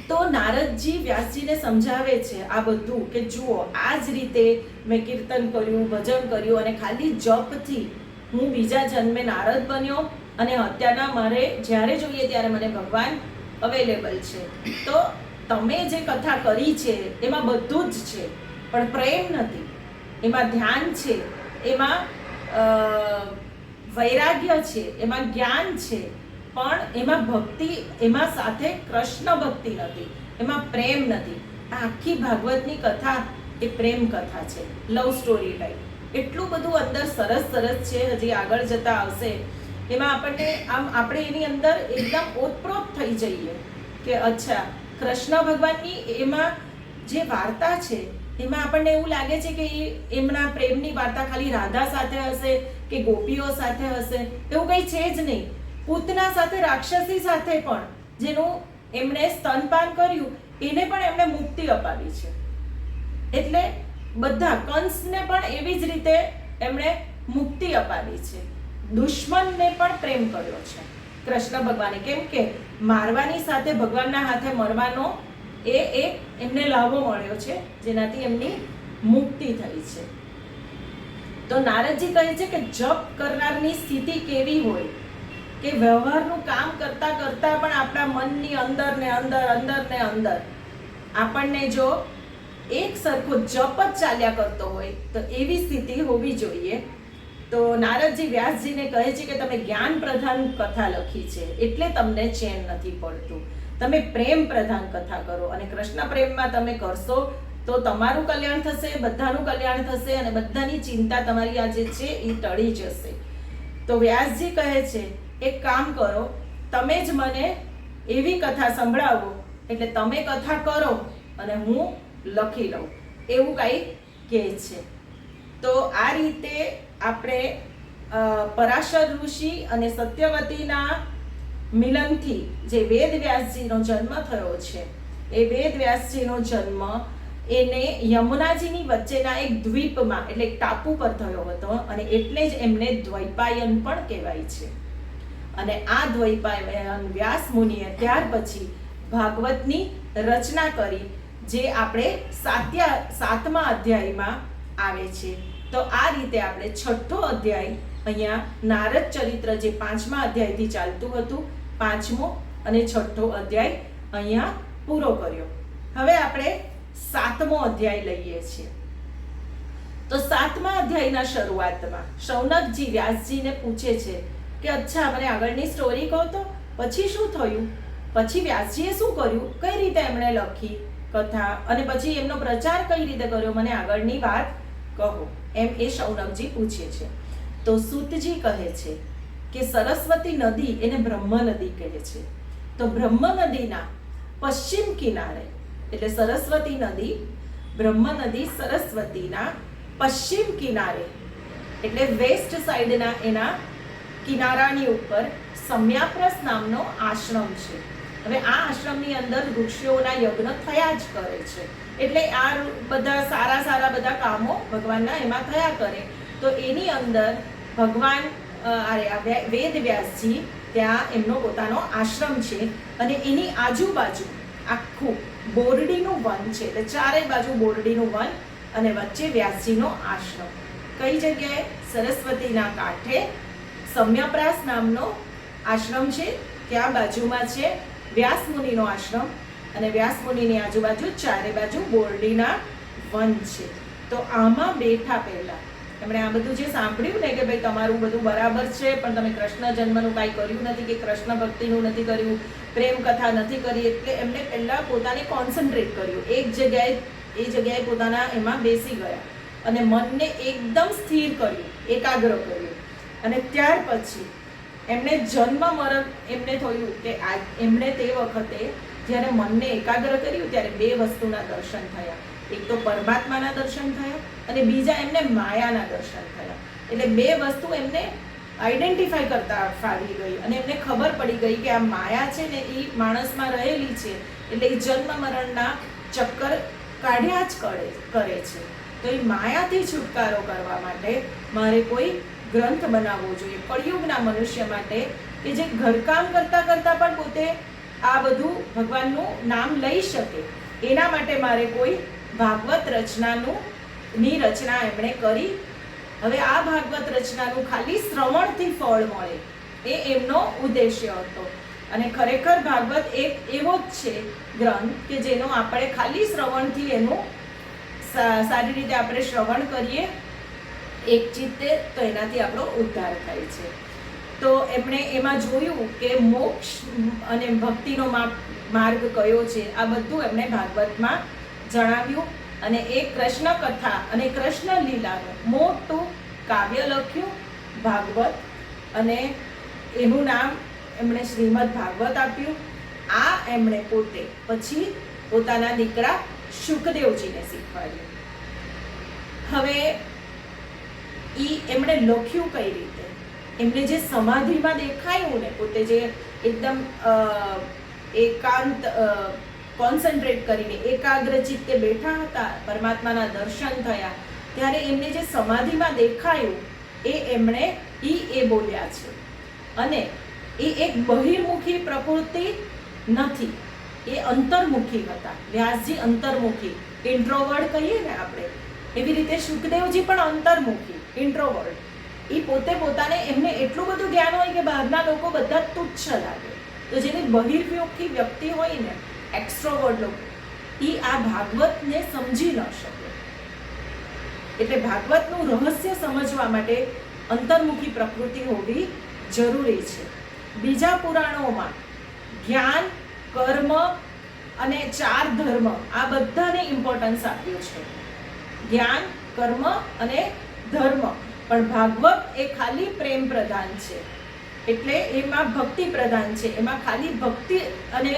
S1: તો નારદજી વ્યાસજીને સમજાવે છે આ બધું કે જુઓ, આ જ રીતે મેં કીર્તન કર્યું, ભજન કર્યું અને ખાલી જપથી હું બીજા જન્મે નારદ બન્યો અને અત્યારના મારે જ્યારે જોઈએ ત્યારે મને ભગવાન અવેલેબલ છે. તો તમે જે કથા કરી છે એમાં બધું જ છે, પણ પ્રેમ નથી, એમાં ધ્યાન છે, એમાં વૈરાગ્ય છે, એમાં જ્ઞાન છે, પણ એમાં ભક્તિ, એમાં સાથે કૃષ્ણ ભક્તિ નથી, એમાં પ્રેમ નથી. આ આખી ભાગવતની કથા એ પ્રેમ કથા છે, લવ સ્ટોરી ટાઈપ. એટલું બધું અંદર સરસ સરસ છે, હજી આગળ જતા આવશે. એમાં આપણને આપણે એની અંદર એકદમ ઓતપ્રોત થઈ જઈએ કે અચ્છા, કૃષ્ણ ભગવાનની એમાં જે વાર્તા છે એમાં આપણને એવું લાગે છે કે એમના પ્રેમની વાર્તા ખાલી રાધા સાથે હશે કે ગોપીઓ સાથે હશે, એવું કંઈ છે જ નહીં. પૂતના સાથે, રાક્ષસી સાથે પણ, જેનું એમણે સ્તનપાન કર્યું એને પણ એમણે મુક્તિ અપાવી છે. એટલે બધા, કંસને પણ એવી જ રીતે એમણે મુક્તિ અપાવી છે. દુશ્મનને પણ પ્રેમ કર્યો છે કૃષ્ણ ભગવાને, કેમ કે મારવાની સાથે ભગવાનના હાથે મરવાનો એ એક એમને લાભો મળ્યો છે, જેનાથી એમની મુક્તિ થઈ છે. તો નારદજી કહે છે કે જપ કરનારની સ્થિતિ કેવી હોય કે વ્યવહારનું કામ કરતા કરતા પણ આપણા મનની અંદર ને અંદર, અંદર ને અંદર આપણને જો એક સરખો જપ જ ચાલ્યા કરતો હોય તો એવી સ્થિતિ હોવી જોઈએ. તો નારદજી વ્યાસજીને કહે છે કે તમે જ્ઞાન પ્રધાન કથા લખી છે એટલે તમને ચેન નથી પડતું. તમે પ્રેમ પ્રધાન કથા કરો, અને કૃષ્ણ પ્રેમમાં તમે કરશો તો તમારું કલ્યાણ થશે, બધાનું કલ્યાણ થશે, અને બધાની ચિંતા તમારી આ જે છે એ ટળી જશે. તો વ્યાસજી કહે છે એક કામ કરો, તમે જ મને એવી કથા સંભળાવો, એટલે તમે કથા કરો અને હું લખી લઉં, એવું કંઈ કહે છે. તો આ રીતે આપણે પરાશર ઋષિ અને સત્યવતીના મિલનથી જે વેદ વ્યાસજીનો જન્મ થયો છે, એ વેદ વ્યાસજીનો જન્મ એને યમુનાજીની વચ્ચેના એક દ્વીપમાં, એટલે એક ટાપુ પર થયો હતો, અને એટલે જ એમને દ્વૈપાયન પણ કહેવાય છે. અને આ દ્વૈપાયન વ્યાસ મુનિએ ત્યાર પછી ભાગવતની રચના કરી, જે આપણે 7મા અધ્યાયમાં આવે છે. તો આ રીતે આપણે 6થો અધ્યાય અહીંયા નારદ ચરિત્ર જે 5મા અધ્યાયથી ચાલતું હતું, 5મો અને 6થો અધ્યાય અહીંયા પૂરો કર્યો. હવે આપણે 7મો અધ્યાય લઈએ છીએ. તો 7મા અધ્યાયના શરૂઆતમાં શૌનકજી વ્યાસજીને પૂછે છે કે અચ્છા, મને આગળની સ્ટોરી કહો તો, પછી શું થયું, પછી વ્યાસજીએ શું કર્યું, કઈ રીતે એમણે લખી કથા, અને પછી એમનો પ્રચાર કઈ રીતે કર્યો, મને આગળની વાત કહો, એમ એ શૌનકજી પૂછે છે. તો સૂતજી કહે છે કે સરસ્વતી નદી એને બ્રહ્મ નદી કહે છે. તો બ્રહ્મ નદીના પશ્ચિમ કિનારે, એટલે સરસ્વતી નદી, બ્રહ્મ નદી સરસ્વતીના પશ્ચિમ કિનારે, એટલે વેસ્ટ સાઈડના એના કિનારાની ઉપર સમ્યાપ્રસ નામનો આશ્રમ છે. હવે આ આશ્રમની અંદર ઋષિઓના યજ્ઞ થયા જ કરે છે, એટલે આ બધા સારા સારા બધા કામો ભગવાનના એમાં થયા કરે. તો એની અંદર ભગવાન વેદ વ્યાસજી ત્યાં એમનો પોતાનો આશ્રમ છે, અને એની આજુબાજુ આખું બોરડીનું વન છે, એટલે ચારે બાજુ બોરડીનું વન, અને વચ્ચે વ્યાસજીનો આશ્રમ. કઈ જગ્યાએ? સરસ્વતીના કાંઠે સમ્યપ્રાસ નામનો આશ્રમ છે, ત્યાં બાજુમાં છે વ્યાસ મુનિનો આશ્રમ, અને વ્યાસ મુનિની આજુબાજુ ચારે બાજુ બોરડીના વન છે. તો આમાં બેઠા પહેલા એમણે આ બધું જે સાંભળ્યું ને કે ભાઈ તમારું બધું બરાબર છે, પણ તમે કૃષ્ણ જન્મનું કાંઈ કર્યું નથી, કે કૃષ્ણ ભક્તિનું નથી કર્યું, પ્રેમ કથા નથી કરી, એટલે એમણે પહેલા પોતાને કોન્સન્ટ્રેટ કર્યું, એક જગ્યાએ પોતાના એમાં બેસી ગયા અને મનને એકદમ સ્થિર કર્યું, એકાગ્ર કર્યું. અને ત્યાર પછી એમણે જન્મ મરણ એમને થયું કે એમણે તે વખતે જ્યારે મનને એકાગ્ર કર્યું ત્યારે 2 વસ્તુના દર્શન થયા. એક તો પરમાત્માના દર્શન થયા, અને બીજા એમને માયાના દર્શન થયા. એટલે 2 વસ્તુ એમને આઈડેન્ટિફાઈ કરતા ફાવી ગઈ, અને એમને ખબર પડી ગઈ કે આ માયા છે ને એ માણસમાં રહેલી છે, એટલે એ જન્મ મરણના ચક્કર કાઢ્યા જ કરે છે. તો એ માયાથી છુટકારો કરવા માટે મારે કોઈ ગ્રંથ બનાવવો જોઈએ કળિયુગના મનુષ્ય માટે, કે જે ઘરકામ કરતા કરતા પણ પોતે આ બધું ભગવાનનું નામ લઈ શકે. એના માટે મારે કોઈ ભાગવત રચનાની રચના એમણે કરી. હવે આ ભાગવત રચનાનું ખાલી શ્રવણથી ફળ મળે, એ એમનો ઉદ્દેશ્ય હતો. અને ખરેખર ભાગવત એક એવો જ છે ગ્રંથ કે જેનો આપણે ખાલી શ્રવણથી એનું સારી રીતે આપણે શ્રવણ કરીએ એક ચિત્તે તો એનાથી આપણો ઉદ્ધાર થાય છે. તો એમણે એમાં જોયું કે મોક્ષ અને ભક્તિનો માર્ગ કયો છે, આ બધું એમણે ભાગવતમાં જણાવ્યું અને એક કૃષ્ણ કથા અને કૃષ્ણ લીલાનું મોટું કાવ્ય લખ્યું ભાગવત, અને એનું નામ એમણે શ્રીમદ ભાગવત આપ્યું. આ એમણે પોતે પછી પોતાના દીકરા શુકદેવજીને શીખવાડ્યું. હવે એમણે લખ્યું કઈ રીતે, એમને જે સમાધિમાં દેખાયું ને, પોતે જે એકદમ એકાંત કોન્સન્ટ્રેટ કરીને એકાગ્ર ચિત્તે બેઠા હતા, પરમાત્માના દર્શન થયા, ત્યારે એમને જે સમાધિમાં દેખાયું એમણે એ બોલ્યા છે. અને એ એક બહિર્મુખી પ્રકૃતિ નથી, એ અંતર્મુખી હતા. વ્યાસજી અંતર્મુખી, ઇન્ટ્રોવર્ડ કહીએ ને આપણે, એવી રીતે શુકદેવજી પણ અંતર્મુખી, ઇન્ટ્રોવર્ડ. એ પોતે પોતાને એમને એટલું બધું જ્ઞાન હોય કે બહારના લોકો બધા તુચ્છ લાગે. તો જેની બહિર્મુખી વ્યક્તિ હોય ને, એક્સ્ટ્રોવર્ડ લોકો, એ આ ભાગવતને સમજી ન શકે. એટલે ભાગવતનું રહસ્ય સમજવા માટે અંતર્મુખી પ્રકૃતિ હોવી જરૂરી છે. બીજા પુરાણોમાં જ્ઞાન, કર્મ અને 4 ધર્મ, આ બધાને ઇમ્પોર્ટન્સ આપ્યું છે. જ્ઞાન, કર્મ અને ધર્મ. પણ ભાગવત એ ખાલી પ્રેમ પ્રધાન છે, એટલે એમાં ભક્તિ પ્રધાન છે. એમાં ખાલી ભક્તિ અને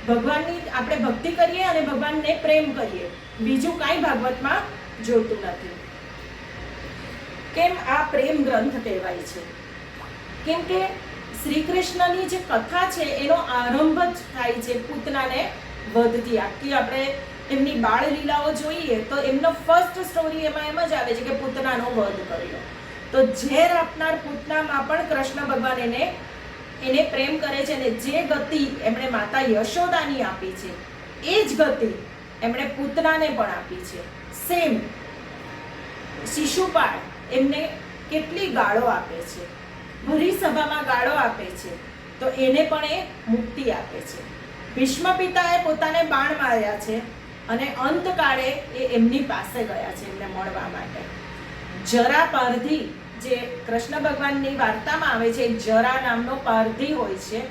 S1: ભગવાનની આપણે ભક્તિ કરીએ અને ભગવાનને પ્રેમ કરીએ, બીજું કાંઈ ભાગવતમાં જોતું નથી. કેમ આ પ્રેમ ગ્રંથ કહેવાય છે? કેમ કે શ્રી કૃષ્ણની જે કથા છે એનો આરંભ જ થાય છે પૂતનાને વધથી. આખી આપણે એમની બાળ લીલાઓ જોઈએ તો એમનો ફર્સ્ટ સ્ટોરી એમાં એમ જ આવે છે કે પૂતનાનો વધ કર્યો. તો ઝેર આપનાર પૂતનામાં પણ કૃષ્ણ ભગવાન એને પ્રેમ કરે છે, અને જે ગતિ એમણે માતા યશોદાની આપી છે એ જ ગતિ એમણે પૂતનાને પણ આપી છે. સેમ શિશુપાળ એમને કેટલી ગાળો આપે છે, ભરી સભામાં ગાળો આપે છે, તો એને પણ એ મુક્તિ આપે છે. ભીષ્મ પિતાએ પોતાને બાણ માર્યા છે અને અંતકાળે એ એમની પાસે ગયા છે એમને મળવા માટે. જરા પારધી, જે કૃષ્ણ ભગવાનની વાર્તામાં આવે છે, જરા નામનો પારધી હોય છે,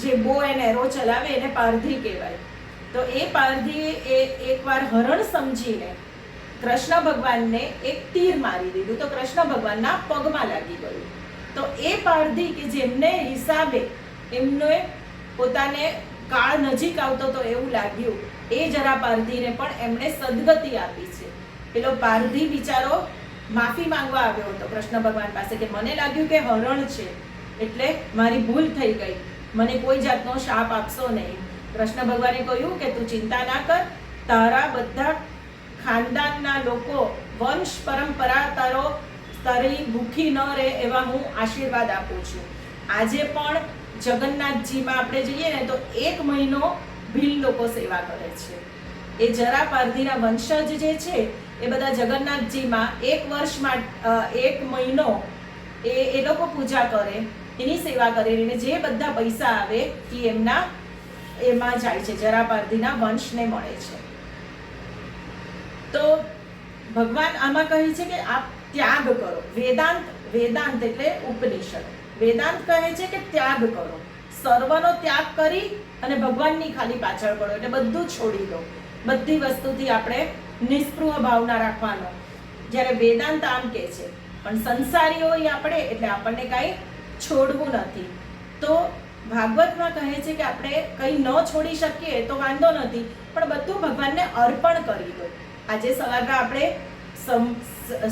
S1: જે બો એન્ડ એરો ચલાવે એને પારધી કહેવાય. તો એ પારધીએ એકવાર હરણ સમજીને કૃષ્ણ ભગવાનને એક તીર મારી દીધું, તો કૃષ્ણ ભગવાનના પગમાં લાગી ગયું. તો એ પારધી કે જેમને હિસાબે એમને પોતાને કાળ નજીક આવતો તો એવું લાગ્યું, એ જરા પારધીને પણ એમણે સદગતિ આપી છે. પેલો પારધી બિચારો માફી માંગવા આવ્યો હતો કૃષ્ણ ભગવાન પાસે કે મને લાગ્યું કે હરણ છે એટલે મારી ભૂલ થઈ ગઈ, મને કોઈ જાતનો શાપ આપશો નહીં. કૃષ્ણ ભગવાને કહ્યું કે તું ચિંતા ના કર, તારા બધા ખાનદાનના લોકો, વંશ પરંપરા તારી ભૂખી ન રહે એવા હું આશીર્વાદ આપું છું. આજે પણ જગન્નાથજીમાં આપણે જઈએ ને તો 1 મહિનો ભીલ લોકો સેવા કરે છે. એ જરા પારધીના વંશજ જે છે એ બધા જગન્નાથજીમાં 1 વર્ષમાં 1 મહિનો એ લોકો પૂજા કરે, એની સેવા કરે, અને જે બધા પૈસા આવે એ એમાં જાય છે, જરા પારધીના વંશને મળે છે. તો ભગવાન આમાં કહે છે કે આપ ત્યાગ કરો. વેદાંત એટલે ઉપનિષદ. વેદાંત કહે છે કે ત્યાગ કરો, સર્વનો ત્યાગ કરી અને ભગવાનની ખાલી પાછળ પડો, એટલે બધું છોડી દો, બધી વસ્તુથી આપણે નિષ્પૃહ ભાવના રાખવાનો. જ્યારે વેદાંત આમ કહે છે, પણ સંસારીઓ આપણે એટલે આપણને કાંઈ છોડવું નથી. તો ભાગવતમાં કહે છે કે આપણે કંઈ ન છોડી શકીએ તો વાંધો નથી, પણ બધું ભગવાનને અર્પણ કરી દો. આજે સવારના આપણે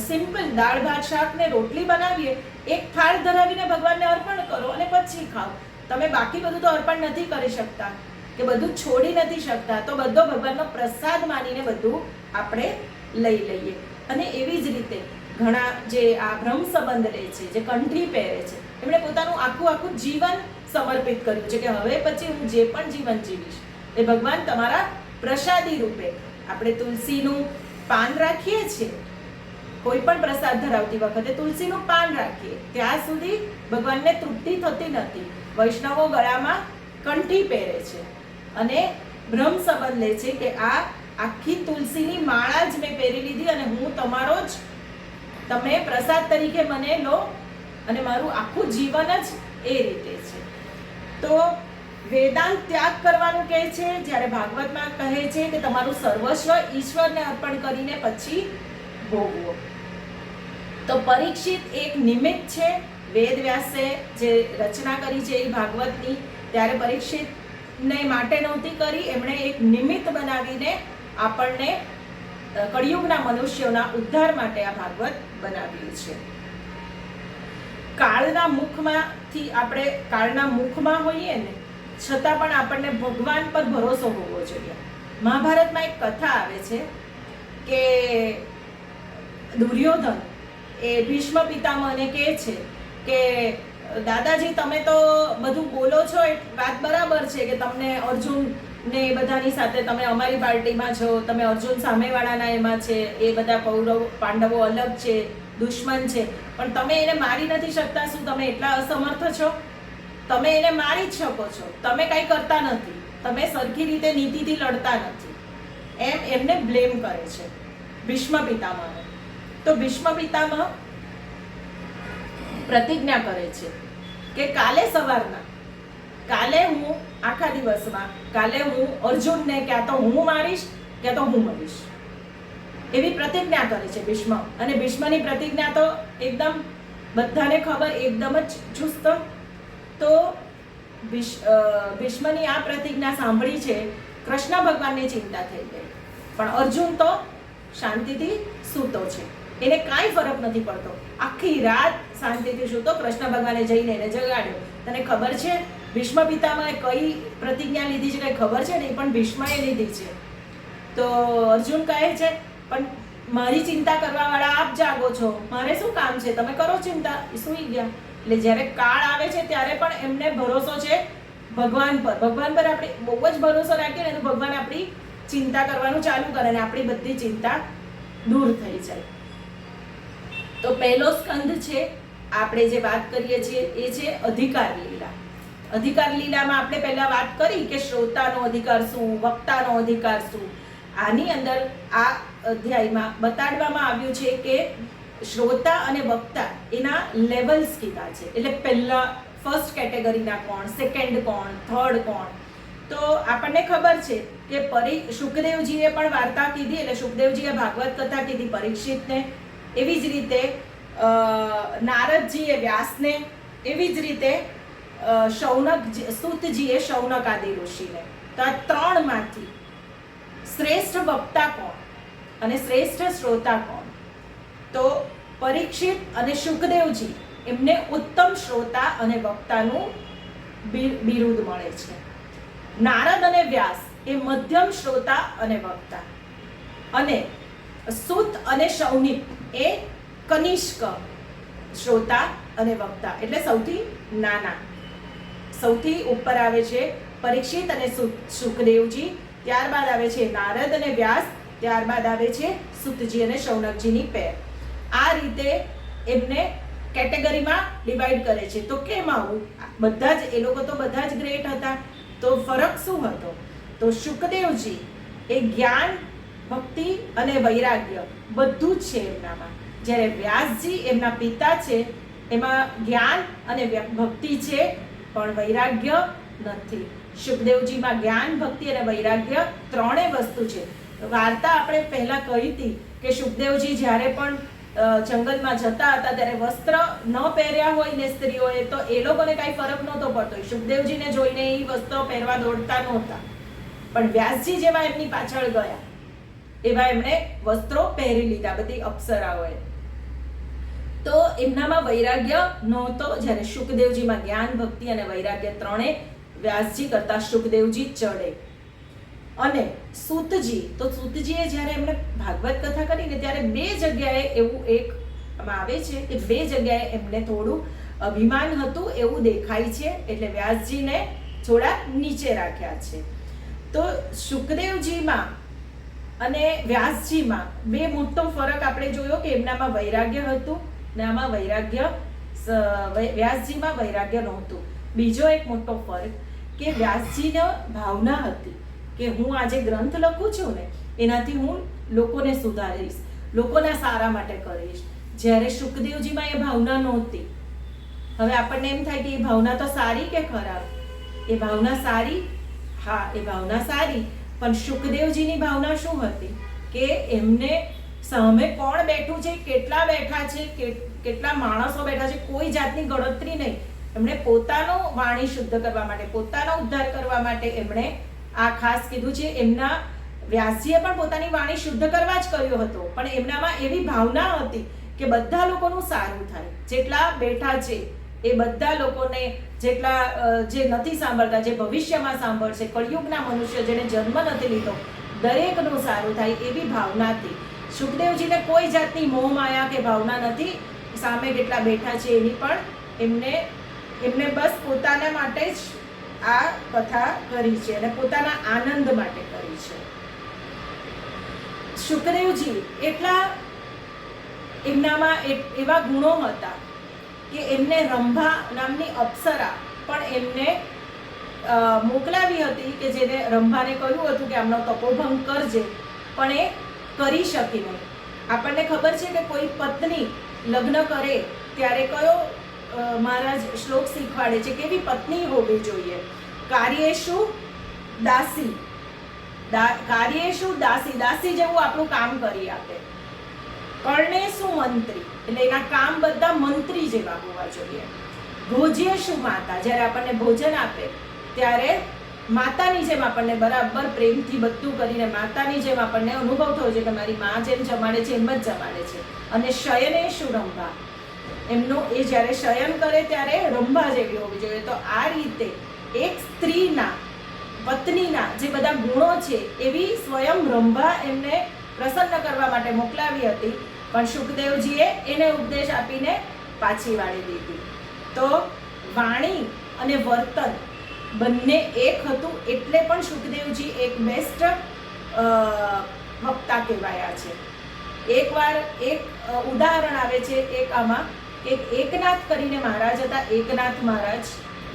S1: સિમ્પલ દાળ ભાત શાક ને રોટલી બનાવીએ, એક થાળ ધરાવીને ભગવાનને અર્પણ કરો અને પછી ખાઓ. તમે બાકી બધું તો અર્પણ નથી કરી શકતા કે બધું છોડી નથી શકતા, તો બધો ભગવાનનો પ્રસાદ માનીને બધું આપણે લઈ લઈએ. અને એવી જ રીતે ઘણા જે આ બ્રહ્મ સંબંધ લે છે, જે કંઠી પહેરે છે, એમણે પોતાનું આખું જીવન સમર્પિત કર્યું છે કે હવે પછી હું જે પણ જીવન જીવીશ એ ભગવાન તમારા પ્રસાદી રૂપે. આપણે તુલસીનું પાન રાખીએ છીએ કોઈ પણ પ્રસાદ ધરાવતી વખતે તુલસીનું પાન રાખીએ ત્યાં સુધી ભગવાનને તૃપ્તિ થતી નથી. વૈષ્ણવો ગળામાં કંઠી પહેરે છે અને ભ્રમ સંબંધ લે છે કે આ આખી તુલસીની માળા જ મેં પહેરી લીધી અને હું તમારો જ, તમે પ્રસાદ તરીકે મને લો અને મારું આખું જીવન જ એ રીતે છે. તો વેદાંત ત્યાગ કરવાનું કહે છે, જ્યારે ભાગવતમાં કહે છે કે તમારું સર્વસ્વ ઈશ્વરને અર્પણ કરીને પછી ભોગવો. તો પરીક્ષિત એક નિમિત્ત છે. વેદ વ્યાસે જે રચના કરી છે એ ભાગવતની, ત્યારે પરીક્ષિતને માટે નહોતી કરી, એમણે એક નિમિત્ત બનાવીને આપણને કળિયુગના મનુષ્યોના ઉદ્ધાર માટે આ ભાગવત બનાવ્યું છે. કાળના મુખમાં હોઈએ ને છતાં પણ આપણને ભગવાન પર ભરોસો હોવો જોઈએ. મહાભારતમાં એક કથા આવે છે કે દુર્યોધન એ ભીષ્મ પિતામહને કહે છે કે દાદાજી તમે તો બધું બોલો છો એ વાત બરાબર છે કે તમને અર્જુન ને બધાની સાથે તમે અમારી પાર્ટીમાં છો, તમે અર્જુન સામેવાળાના એમાં છે, એ બધા કૌરવ પાંડવો અલગ છે, દુશ્મન છે, પણ તમે એને મારી નથી શકતા. શું તમે એટલા અસમર્થ છો? તમે એને મારી જ શકો છો, તમે કંઈ કરતા નથી, તમે સરખી રીતે નીતિથી લડતા નથી, એમ એમને બ્લેમ કરે છે ભીષ્મ પિતામહને. તો ભીષ્મ પિતામહ પ્રતિજ્ઞા કરે છે કે કાલે સવારના, કાલે હું આખા દિવસમાં, કાલે હું અર્જુનને ક્યાં તો હું મારીશ ક્યાં તો હું મરીશ, એવી પ્રતિજ્ઞા કરે છે ભીષ્મ. અને ભીષ્મની પ્રતિજ્ઞા તો એકદમ બધાને ખબર, એકદમ જ ચુસ્ત. તો ભીષ્મની આ પ્રતિજ્ઞા સાંભળી છે, કૃષ્ણ ભગવાનની ચિંતા થઈ ગઈ, પણ અર્જુન તો શાંતિથી સૂતો છે, એને કાંઈ ફરક નથી પડતો. આખી રાત શાંતિથી સૂતો, કૃષ્ણ ભગવાને જઈને એને જગાડ્યો. તને ખબર છે ભીષ્મ પિતામહે કઈ પ્રતિજ્ઞા લીધી છે, કઈ ખબર છે? નહીં, પણ ભીષ્મએ લીધી છે. તો અર્જુન કહે છે પણ મારી ચિંતા કરવાવાળા આપ જાગો છો, મારે શું કામ છે, તમે કરો ચિંતા. સૂઈ ગયા. એટલે જ્યારે કાળ આવે છે ત્યારે પણ એમને ભરોસો છે ભગવાન પર. ભગવાન પર આપણે બહુ જ ભરોસો રાખીએ ને તો ભગવાન આપણી ચિંતા કરવાનું ચાલુ કરે અને આપણી બધી ચિંતા દૂર થઈ જાય. તો પહેલો સ્કંદ છે, આપણે જે વાત કરીએ છીએ એ છે અધિકાર લીલા. અધિકાર લીલામાં આપણે પહેલા વાત કરી કે શ્રોતાનો અધિકાર શું, વક્તાનો અધિકાર શું. આની અંદર આ અધ્યાયમાં બતાડવામાં આવ્યું છે કે શ્રોતા અને વક્તા એના લેવલ્સ કીધા છે. એટલે પહેલા ફર્સ્ટ કેટેગરીના કોણ, સેકન્ડ કોણ, થર્ડ કોણ. તો આપણને ખબર છે કે શુકદેવજીએ પણ વાર્તા કીધી, એટલે શુકદેવજીએ ભાગવત કથા કીધી પરીક્ષિતને, એવી જ રીતે નારદજીએ વ્યાસને, એવી જ રીતે સૂતજીએ શૌનક આદિ ઋષિને. તો આ ત્રણમાંથી શ્રેષ્ઠ વક્તા કોણ અને શ્રેષ્ઠ શ્રોતા કોણ? તો પરીક્ષિત અને શુકદેવજી એમને ઉત્તમ શ્રોતા અને વક્તાનું બિરુદ મળે છે. નારદ અને વ્યાસ એ મધ્યમ શ્રોતા અને વક્તા, અને સૂત અને શૌનિક એ કનિષ્ક શ્રોતા અને વક્તા, એટલે સૌથી નાના. સૌથી ઉપર આવે છે પરીક્ષિત અને શુકદેવજી, ત્યારબાદ આવે છે નારદ અને વ્યાસ, ત્યારબાદ આવે છે સૂતજી અને શૌનકજીની પેર. આ રીતે એમને કેટેગરીમાં ડિવાઈડ કરે છે. તો કેમ આવું? બધા જ એ લોકો તો બધા જ ગ્રેટ હતા, તો ફરક શું હતો? તો શુકદેવજી એ જ્ઞાન, ભક્તિ અને વૈરાગ્ય બધું જ છે એમનામાં, જ્યારે વ્યાસજી એમના પિતા છે એમાં જ્ઞાન અને ભક્તિ છે પણ વૈરાગ્ય નથી. શુકદેવજીમાં જ્ઞાન, ભક્તિ અને વૈરાગ્ય ત્રણેય વસ્તુ છે. વાર્તા આપણે પહેલા કહી હતી કે શુકદેવજી જ્યારે પણ જંગલમાં જતા હતા ત્યારે વસ્ત્ર ન પહેર્યા હોય ને સ્ત્રીઓએ, તો એ લોકોને કાંઈ ફરક નહોતો પડતો. શુકદેવજીને જોઈને એ વસ્ત્રો પહેરવા દોડતા નહોતા, પણ વ્યાસજી જેવા એમની પાછળ ગયા એવા એમણે વસ્ત્રો પહેરી લીધા બધી અપ્સરાઓએ. તો એમનામાં વૈરાગ્ય નહોતો, જ્યારે શુકદેવજીમાં જ્ઞાન, ભક્તિ અને વૈરાગ્ય ત્રણેય વ્યાસજી કરતા શુકદેવજી ચડે. અને સૂતજી, તો સૂતજીએ જ્યારે એમણે ભાગવત કથા કરીને ત્યારે બે જગ્યાએ એવું એક આવે છે કે બે જગ્યાએ એમને થોડું અભિમાન હતું એવું દેખાય છે, એટલે વ્યાસજીને થોડા નીચે રાખ્યા છે. તો શુકદેવજીમાં અને વ્યાસજીમાં બે મોટો ફરક આપણે જોયો કે એમનામાં વૈરાગ્ય હતું ને આમાં વ્યાસજીમાં વૈરાગ્ય નહોતું. બીજો એક મોટો ફરક કે વ્યાસજીનો ભાવના હતી કે હું આજે ગ્રંથ લખું છું ને એનાથી હું લોકોને સુધારીશ, લોકોના સારા માટે કરીશ. જ્યારે શુકદેવજીમાં એ ભાવના નહોતી. હવે આપણને એમ થાય કે એ ભાવના તો સારી કે ખરાબ? એ ભાવના સારી, હા એ ભાવના સારી, પણ શુકદેવજીની ભાવના શું હતી કે એમને સામે કોણ બેઠું છે, કેટલા બેઠા છે, કેટલા માણસો બેઠા છે, કોઈ જાતની ગણતરી નહીં. એમણે પોતાનો વાણી શુદ્ધ કરવા માટે, પોતાનો ઉદ્ધાર કરવા માટે એમણે આ ખાસ કીધું છે. એમના વ્યાસજીએ પણ પોતાની વાણી શુદ્ધ કરવા જ કર્યો હતો, પણ એમનામાં એવી ભાવના હતી કે બધા લોકોનું સારું થાય. જેટલા બેઠા છે એ બધા લોકોને, જેટલા જે નથી સાંભળતા, જે ભવિષ્યમાં સાંભળશે, કળિયુગના મનુષ્ય જેને જન્મ નથી લીધો, દરેકનું સારું થાય એવી ભાવનાથી. શુકદેવજીને કોઈ જાતની મોહ માયા કે ભાવના નથી. સામે કેટલા બેઠા છે એની પણ એમને બસ પોતાના માટે જ આ કથા કરી છે અને પોતાના આનંદ માટે કરી છે. શુકદેવજી એટલા એમનામાં એવા ગુણો હતા કે એમને રંભા નામની અપ્સરા પણ એમને મોકલાવી હતી કે જેને રંભાને કહ્યું હતું કે આમનો તપોભંગ કરજે, પણ એ કરી શકી નહીં. આપણને ખબર છે કે કોઈ પત્ની લગ્ન કરે ત્યારે કયો મહારાજ શ્લોક શીખવાડે છે, કેવી પત્ની હોવી જોઈએ. કાર્યેષુ દાસી, કાર્યેષુ દાસી, દાસી જેવું આપણું કામ કરી આપે. કર્ણેષુ મંત્રી, એટલે એના કામ બધા મંત્રી જેવા હોવા જોઈએ. ભોજ્યેષુ માતા, જ્યારે આપણને ભોજન આપે ત્યારે માતાની જેમ આપણને બરાબર પ્રેમથી બધું કરીને માતાની જેમ આપણને અનુભવ થવો જોઈએ કે મારી મા જેમ જમાડે છે એમ જ જમાડે છે. અને શયનેષુ રંભા, એમનું એ જ્યારે શયન કરે ત્યારે રંભા જેવી હોવી જોઈએ. તો આ રીતે એક સ્ત્રીના, પત્નીના જે બધા ગુણો છે એવી સ્વયં રંભા એમને પ્રસન્ન કરવા માટે મોકલાવી હતી, પણ શુકદેવજીએ એને ઉપદેશ આપીને પાછી વાળી દીધી. તો વાણી અને વર્તન બંને એક હતું, એટલે પણ શુકદેવજી એક બેસ્ટ વક્તા કહેવાયા છે. એકવાર એક ઉદાહરણ આવે છે એક આમાં, એકનાથ કરીને મહારાજ હતા. એકનાથ મહારાજ,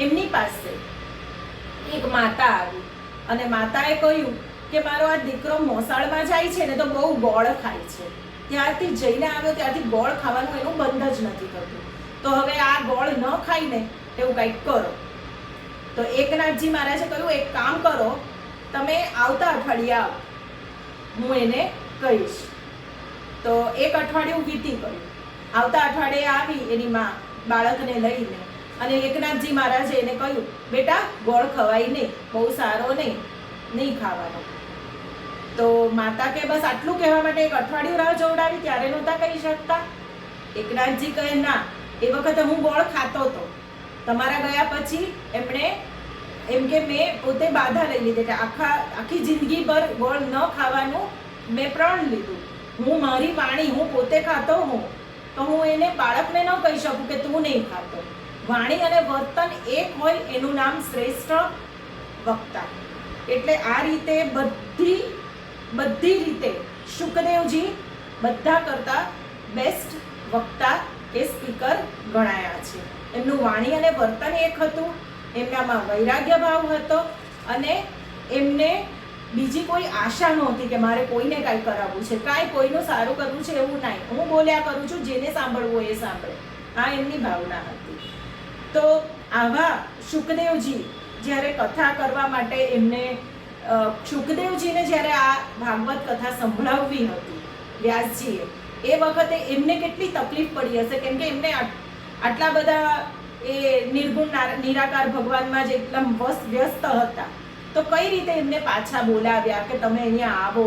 S1: એમની પાસે એક માતા આવી અને માતાએ કહ્યું કે મારો આ દીકરો મોસાળમાં જાય છે ને તો બહુ ગોળ ખાય છે. ત્યારથી જઈને આવ્યો ત્યારથી ગોળ ખાવાનું એનું બંધ જ નથી થતું. તો હવે આ ગોળ ન ખાઈને એવું કંઈક કરો. તો એકનાથજી મહારાજે કહ્યું એક કામ કરો, તમે આવતા અઠવાડિયે આવો, હું એને કહીશ. તો એક અઠવાડિયું વીતી ગયું. આવતા અઠવાડિયે આવી એની માં બાળકને લઈને, અને એકનાથજી મહારાજે એને કહ્યું બેટા ગોળ ખવાય નહીં, બહુ સારો નહીં ખાવાનો. તો માતા કે બસ આટલું કહેવા માટે એક અઠવાડિયું રાહ જોવડાવી, ત્યારે નહોતા કહી શકતા. એકનાથજી કહે ના, એ વખતે હું ગોળ ખાતો હતો, તમારા ગયા પછી એમણે એમ કે મેં પોતે બાધા લઈ લીધી, આખી જિંદગી પર ગોળ ન ખાવાનું મેં પ્રણ લીધું. હું મારી વાણી, હું પોતે ખાતો હું, તો હું એને બાળકને ન કહી શકું કે તું નહીં ખાતો. વાણી અને વર્તન એક હોય એનું નામ શ્રેષ્ઠ વક્તા. એટલે આ રીતે બધી રીતે શુકદેવજી બધા કરતા બેસ્ટ વક્તા કે સ્પીકર ગણાયા છે. એમનું વાણી અને વર્તન એક હતું, એમનામાં વૈરાગ્ય ભાવ હતો, અને એમને બીજી કોઈ આશા નહોતી કે મારે કોઈને કાંઈ કરાવવું છે, કાંઈ કોઈનું સારું કરવું છે એવું નહીં. હું બોલ્યા કરું છું, જેને સાંભળવું એ સાંભળે, આ એમની ભાવના હતી. તો આવા શુકદેવજી જ્યારે કથા કરવા માટે એમને શુકદેવજીને જ્યારે આ ભાગવત કથા સંભળાવવી હતી વ્યાસજીએ, એ વખતે એમને કેટલી તકલીફ પડી હશે, કેમ કે એમને આટલા બધા એ નિર્ગુણ નિરાકાર ભગવાનમાં જ એકદમ વ્યસ્ત હતા. તો કઈ રીતે એમને પાછા બોલાવ્યા કે તમે અહીંયા આવો?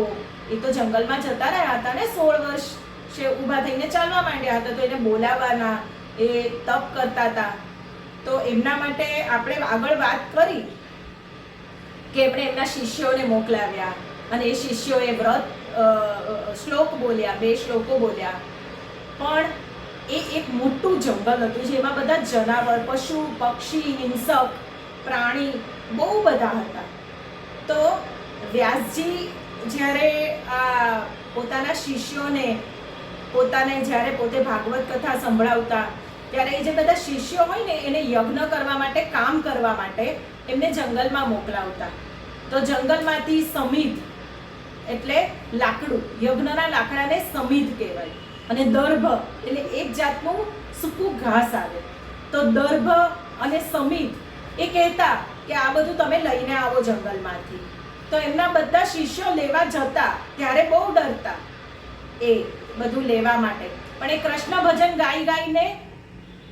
S1: એ તો જંગલમાં જતા રહ્યા હતા ને, 16 વર્ષે ઊભા થઈને ચાલવા માંડ્યા હતા, તો એને બોલાવવાના, એ તપ કરતા હતા. તો એમના માટે આપણે આગળ વાત કરી કે એમણે એમના શિષ્યોને મોકલાવ્યા, અને એ શિષ્યોએ વ્રત શ્લોક બોલ્યા, 2 શ્લોકો બોલ્યા. પણ એ એક મોટું જંગલ હતું જેમાં બધા જનાવર, પશુ, પક્ષી, હિંસક પ્રાણી બહુ બધા હતા. તો વ્યાસજી જ્યારે આ પોતાના શિષ્યોને જ્યારે પોતે ભાગવત કથા સંભળાવતા ત્યારે એ જે બધા શિષ્યો હોય ને એને યજ્ઞ કરવા માટે, કામ કરવા માટે એમને જંગલમાં મોકલાવતા. તો જંગલમાંથી સમિધ એટલે લાકડું, યજ્ઞના લાકડાને સમિધ કહેવાય, અને દર્ભ એટલે એક જાતનું સૂકું ઘાસ આવે. તો દર્ભ અને સમિધ એ કહેતા કે આ બધું તમે લઈને આવો જંગલમાંથી. તો એમના બધા શિષ્યો લેવા જતા ત્યારે બહુ ડરતા એ બધું લેવા માટે, પણ એ કૃષ્ણ ભજન ગાઈને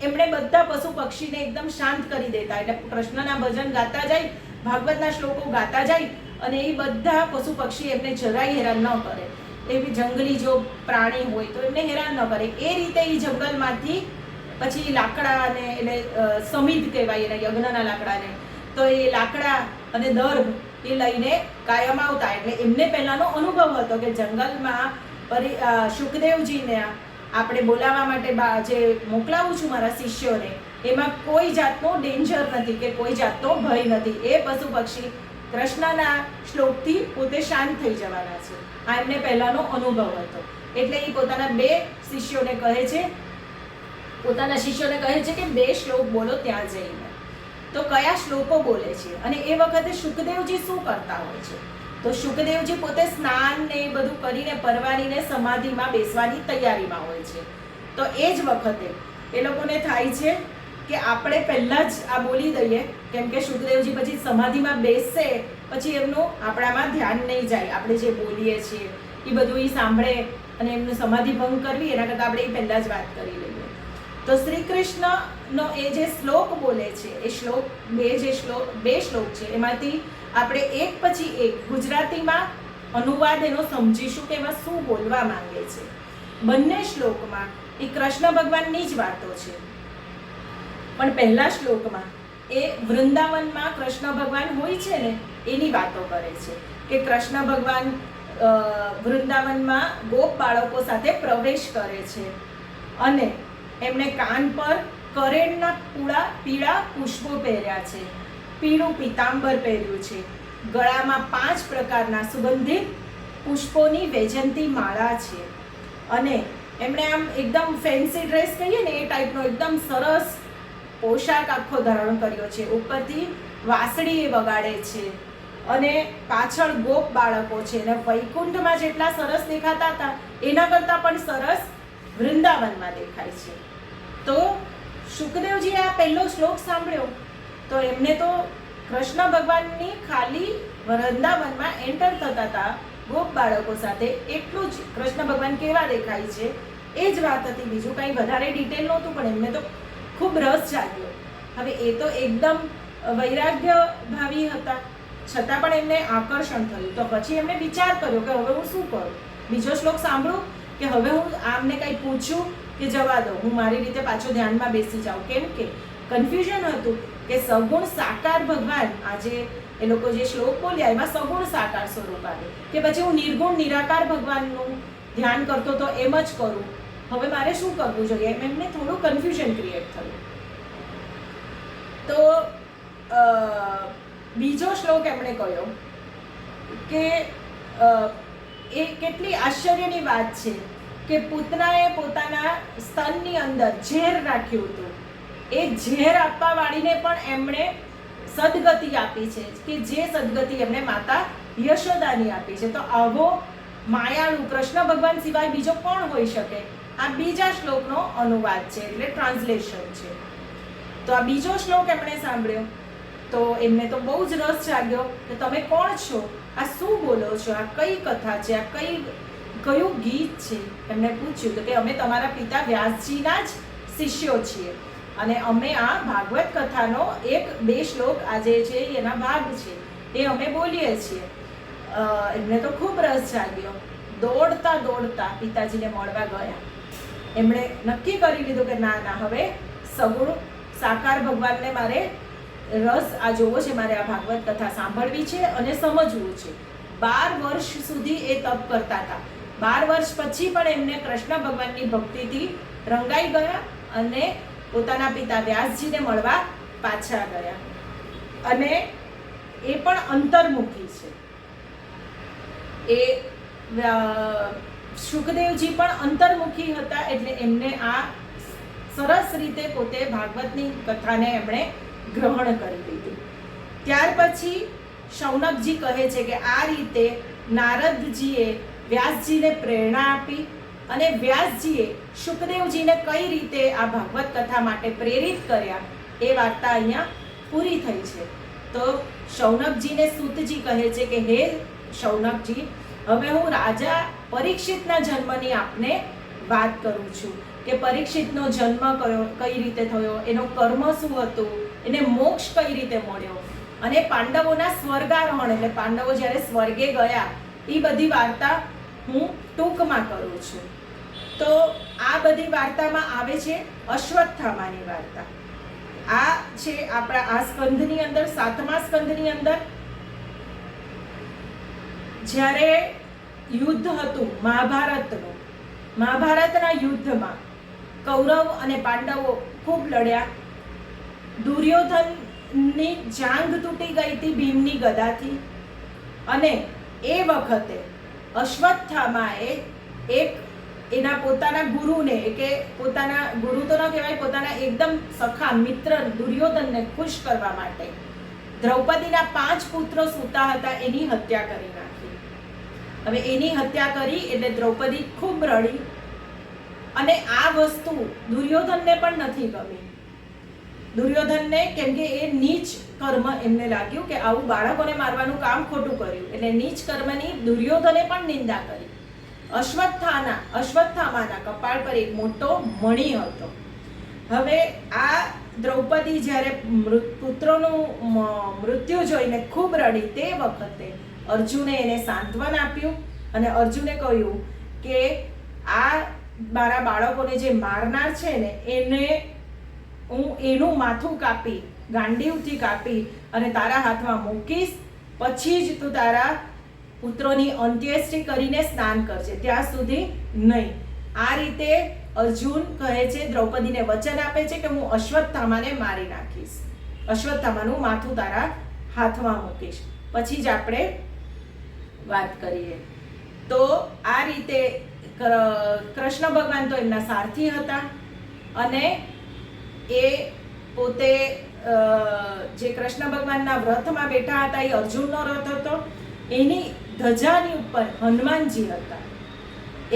S1: એમણે બધા પશુ પક્ષીને એકદમ શાંત કરી દેતા. એટલે કૃષ્ણના ભજન ગાતા જાય, ભાગવતના શ્લોકો ગાતા જાય, અને એ બધા પશુ પક્ષી એમને જરાય હેરાન ન કરે. એવી જંગલી જો પ્રાણી હોય તો એમને હેરાન ન કરે. એ રીતે એ જંગલમાંથી પછી લાકડા અને એટલે સમિધ કહેવાય એના યજ્ઞના લાકડાને, તો એ લાકડા અને દર્ભ એ લઈને કાયમ આવતા. એટલે એમને પહેલાનો અનુભવ હતો કે જંગલમાં શુકદેવજીને આપણે બોલાવવા માટે જે મોકલાવું છું મારા શિષ્યોને, એમાં કોઈ જાતનો ડેન્જર નથી કે કોઈ જાતનો ભય નથી. એ પશુ પક્ષી કૃષ્ણના શ્લોકથી પોતે શાંત થઈ જવાના છે. આ એમને પહેલાનો અનુભવ હતો. એટલે એ પોતાના શિષ્યોને કહે છે કે 2 શ્લોક બોલો ત્યાં જઈને. તો કયા શ્લોકો બોલે છે, અને એ વખતે શુકદેવજી શું કરતા હોય છે? તો શુકદેવજી પોતે સ્નાન ને એ બધું કરીને પરવારીને સમાધિમાં બેસવાની તૈયારીમાં હોય છે. તો એ જ વખતે એ લોકોને થાય છે કે આપણે પહેલાં જ આ બોલી દઈએ, કેમ કે શુકદેવજી પછી સમાધિમાં બેસશે પછી એમનું આપણામાં ધ્યાન નહીં જાય. આપણે જે બોલીએ છીએ એ બધું એ સાંભળે અને એમનું સમાધિ ભંગ કરવી, એના કરતાં આપણે એ પહેલાં જ વાત કરી લઈએ. તો શ્રી કૃષ્ણનો એ જે શ્લોક બોલે છે, એ શ્લોક બે શ્લોક છે, એમાંથી આપણે એક પછી એક ગુજરાતીમાં અનુવાદ એનો સમજીશું કે એમાં શું બોલવા માંગે છે. બંને શ્લોકમાં એ કૃષ્ણ ભગવાનની જ વાતો છે, પણ પહેલા શ્લોકમાં એ વૃંદાવનમાં કૃષ્ણ ભગવાન હોય છે ને એની વાતો કરે છે કે કૃષ્ણ ભગવાન વૃંદાવનમાં ગોપ બાળકો સાથે પ્રવેશ કરે છે, અને એમણે કાન પર કરેણના પીળા પુષ્પો પહેર્યા છે, પીળું પીતાંબર પહેર્યું છે, ગળામાં 5 પ્રકારના સુગંધિત પુષ્પોની વૈજયંતી માળા છે, અને એમણે આમ એકદમ ફેન્સી ડ્રેસ કહીએ ને એ ટાઈપનો એકદમ સરસ પોશાક આખો ધારણ કર્યો છે. ઉપરથી વાંસળી એ વગાડે છે, અને પાછળ ગોપ બાળકો છે, અને વૈકુંઠમાં જેટલા સરસ દેખાતા હતા એના કરતાં પણ સરસ વૃંદાવનમાં દેખાય છે. તો શુકદેવજીએ આ પહેલો શ્લોક સાંભળ્યો તો એમને તો કૃષ્ણ ભગવાનની ખાલી વૃંદાવનમાં એન્ટર થતા હતા ગોપ બાળકો સાથે એટલું જ કૃષ્ણ ભગવાન કેવા દેખાય છે એ જ વાત હતી. બીજું કંઈ વધારે ડિટેલ નહોતું, પણ એમને તો ખૂબ રસ જાગ્યો. હવે એ તો એકદમ વૈરાગ્ય ભાવી હતા, છતાં પણ એમને આકર્ષણ થયું. તો પછી એમણે વિચાર કર્યો કે હવે હું શું કરું, બીજો શ્લોક સાંભળું કે હવે હું આમને કંઈ પૂછું કે જવા દો, હું મારી રીતે પાછો ધ્યાનમાં બેસી જાઉં. કેમ કે કન્ફ્યુઝન હતું કે સગુણ સાકાર ભગવાન, આજે એ લોકો જે શ્લોક બોલ્યા એમાં સગુણ સાકાર સ્વરૂપ આવે કે પછી હું નિર્ગુણ નિરાકાર ભગવાનનું ધ્યાન કરતો તો એમ જ કરું, હવે મારે શું કરવું જોઈએ, એમને થોડું કન્ફ્યુઝન ક્રિએટ થયું. તો બીજો શ્લોક એમણે કહ્યો કે એ કેટલી આશ્ચર્યની વાત છે કે પૂતનાએ પોતાના સ્તનની અંદર ઝેર રાખ્યું હતું, એ ઝેર આપવા વાળીને પણ એમણે સદગતિ આપી છે કે જે સદગતિ એમણે માતા યશોદાની આપી છે. તો આવો માયાળુ કૃષ્ણ ભગવાન સિવાય બીજો કોણ હોઈ શકે? આ બીજા શ્લોકનો અનુવાદ છે, એટલે ટ્રાન્સલેશન છે. તો આ બીજો શ્લોક એમણે સાંભળ્યો તો એમને તો બહુ જ રસ જાગ્યો કે તમે કોણ છો, આ શું બોલો છો, આ કઈ કથા છે, આ કયું ગીત છે? એમને પૂછ્યું તો કે અમે તમારા પિતા વ્યાસજીના જ શિષ્યો છીએ, અને અમે આ ભાગવત કથાનો 1-2 શ્લોક આજે છે એના ભાગ છે એ અમે બોલીએ છીએ. એમને તો ખૂબ રસ જાગ્યો. દોડતા પિતાજીને મળવા ગયા. એમણે નક્કી કરી લીધું કે ના હવે સગુણ સાકાર ભગવાનને મારે રસ આ જોવો છે, મારે આ ભાગવત કથા સાંભળવી છે અને સમજવું છે. 12 વર્ષ સુધી એ તપ કરતા હતા. 12 વર્ષ પછી પણ એમને કૃષ્ણ ભગવાનની ભક્તિથી રંગાઈ ગયા અને પોતાના પિતા વ્યાસજીને મળવા પાછા ગયા, અને એ પણ અંતર્મુખી છે. એ શુકદેવજી પણ અંતર્મુખી હતા, એટલે એમને આ સરસ રીતે પોતે ભાગવતની કથાને એમણે ગ્રહણ કરી લીધી. ત્યાર પછી શૌનકજી કહે છે કે આ રીતે નારદજીએ વ્યાસજીને પ્રેરણા આપી અને વ્યાસજીએ શુકદેવજીને કઈ રીતે આ ભાગવત કથા માટે પ્રેરિત કર્યા એ વાર્તા અહીંયા પૂરી થઈ છે. તો શૌનકજીને સૂતજી કહે છે કે હે શૌનકજી, હવે હું રાજા પરીક્ષિતના જન્મની આપને વાત કરું છું કે પરીક્ષિતનો જન્મ કઈ રીતે થયો, એનો કર્મ શું હતું, એને મોક્ષ કઈ રીતે મળ્યો, અને પાંડવોના સ્વર્ગારોહણ એટલે પાંડવો જ્યારે સ્વર્ગે ગયા એ બધી વાર્તા હું ટૂંકમાં કરું છું. તો આ બધી વાર્તામાં આવે છે અશ્વત્થામાની વાર્તા. આ છે આપણા આ સ્કંધની અંદર, 7મા સ્કંધની અંદર જ્યારે યુદ્ધ હતું મહાભારતનું, મહાભારતના યુદ્ધમાં કૌરવ અને પાંડવો ખૂબ લડ્યા. દુર્યોધનની જાંઘ તૂટી ગઈ હતી ભીમની ગદાથી, અને એ વખતે અશ્વત્થામાએ એક એના પોતાના ગુરુને, કે પોતાના ગુરુ તો ન કહેવાય, પોતાના એકદમ સખા મિત્ર દુર્યોધનને ખુશ કરવા માટે દ્રૌપદીના 5 પુત્રો સૂતા હતા એની હત્યા કરી નાખી. હવે એની હત્યા કરી એટલે દ્રૌપદી ખૂબ રડી, અને આ વસ્તુ દુર્યોધનને પણ નથી ગમી. દુર્યોધનને, કેમ કે એ નીચ કર્મ એમને લાગ્યું કે આવું બાળકોને મારવાનું કામ ખોટું કર્યું, એટલે નીચ કર્મની દુર્યોધને પણ નિંદા કરી. અશ્વત્થામાના કપાળ પર એક મોટો મણિ હતો. હવે આ દ્રૌપદી જ્યારે પુત્રોનું મૃત્યુ જોઈને ખૂબ રડી, તે વખતે અર્જુને એને સાંત્વન આપ્યું અને અર્જુને કહ્યું કે આ મારા બાળકોને જે મારનાર છે ને એને હું એનું માથું કાપી, ગાંડીવથી કાપી અને તારા હાથમાં મૂકીશ, પછી જ તું તારા પુત્રોની અંત્યેષ્ટિ કરીને સ્નાન કરજે, ત્યાં સુધી નહીં. આ રીતે અર્જુન કહે છે, દ્રૌપદીને વચન આપે છે કે હું અશ્વત્થામાને મારી નાખીશ, અશ્વત્થામાનું માથું તારા હાથમાં મૂકીશ, પછી જ આપણે વાત કરીએ. તો આ રીતે કૃષ્ણ ભગવાન તો એમના સારથી હતા, અને એ પોતે જે કૃષ્ણ ભગવાનના વ્રથમાં બેઠા હતા એ અર્જુનનો રથ હતો, એની ધજાની ઉપર હનુમાનજી હતા.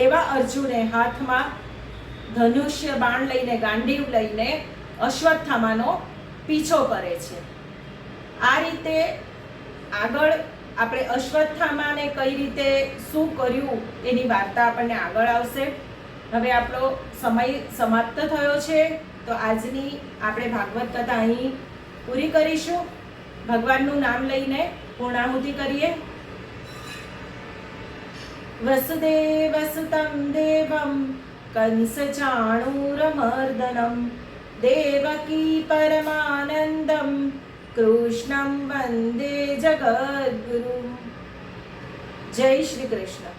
S1: એવા અર્જુને હાથમાં ધનુષ્ય બાણ લઈને, ગાંડીવ લઈને અશ્વત્થામાનો પીછો કરે છે. આ રીતે આગળ આપણે અશ્વત્થામાને કઈ રીતે શું કર્યું એની વાર્તા આપણને આગળ આવશે. હવે આપણો સમય સમાપ્ત થયો છે, તો આજની આપણે ભાગવત કથા અહીં પૂરી કરીશું. ભગવાનનું નામ લઈને પૂર્ણાહુતિ કરીએ. વસુદેવસુતં દેવં કંસચાણૂરમર્દનમ દેવકી પરમાનંદમ કૃષ્ણં વંદે જગદ્ગુરુમ. જય શ્રી કૃષ્ણ.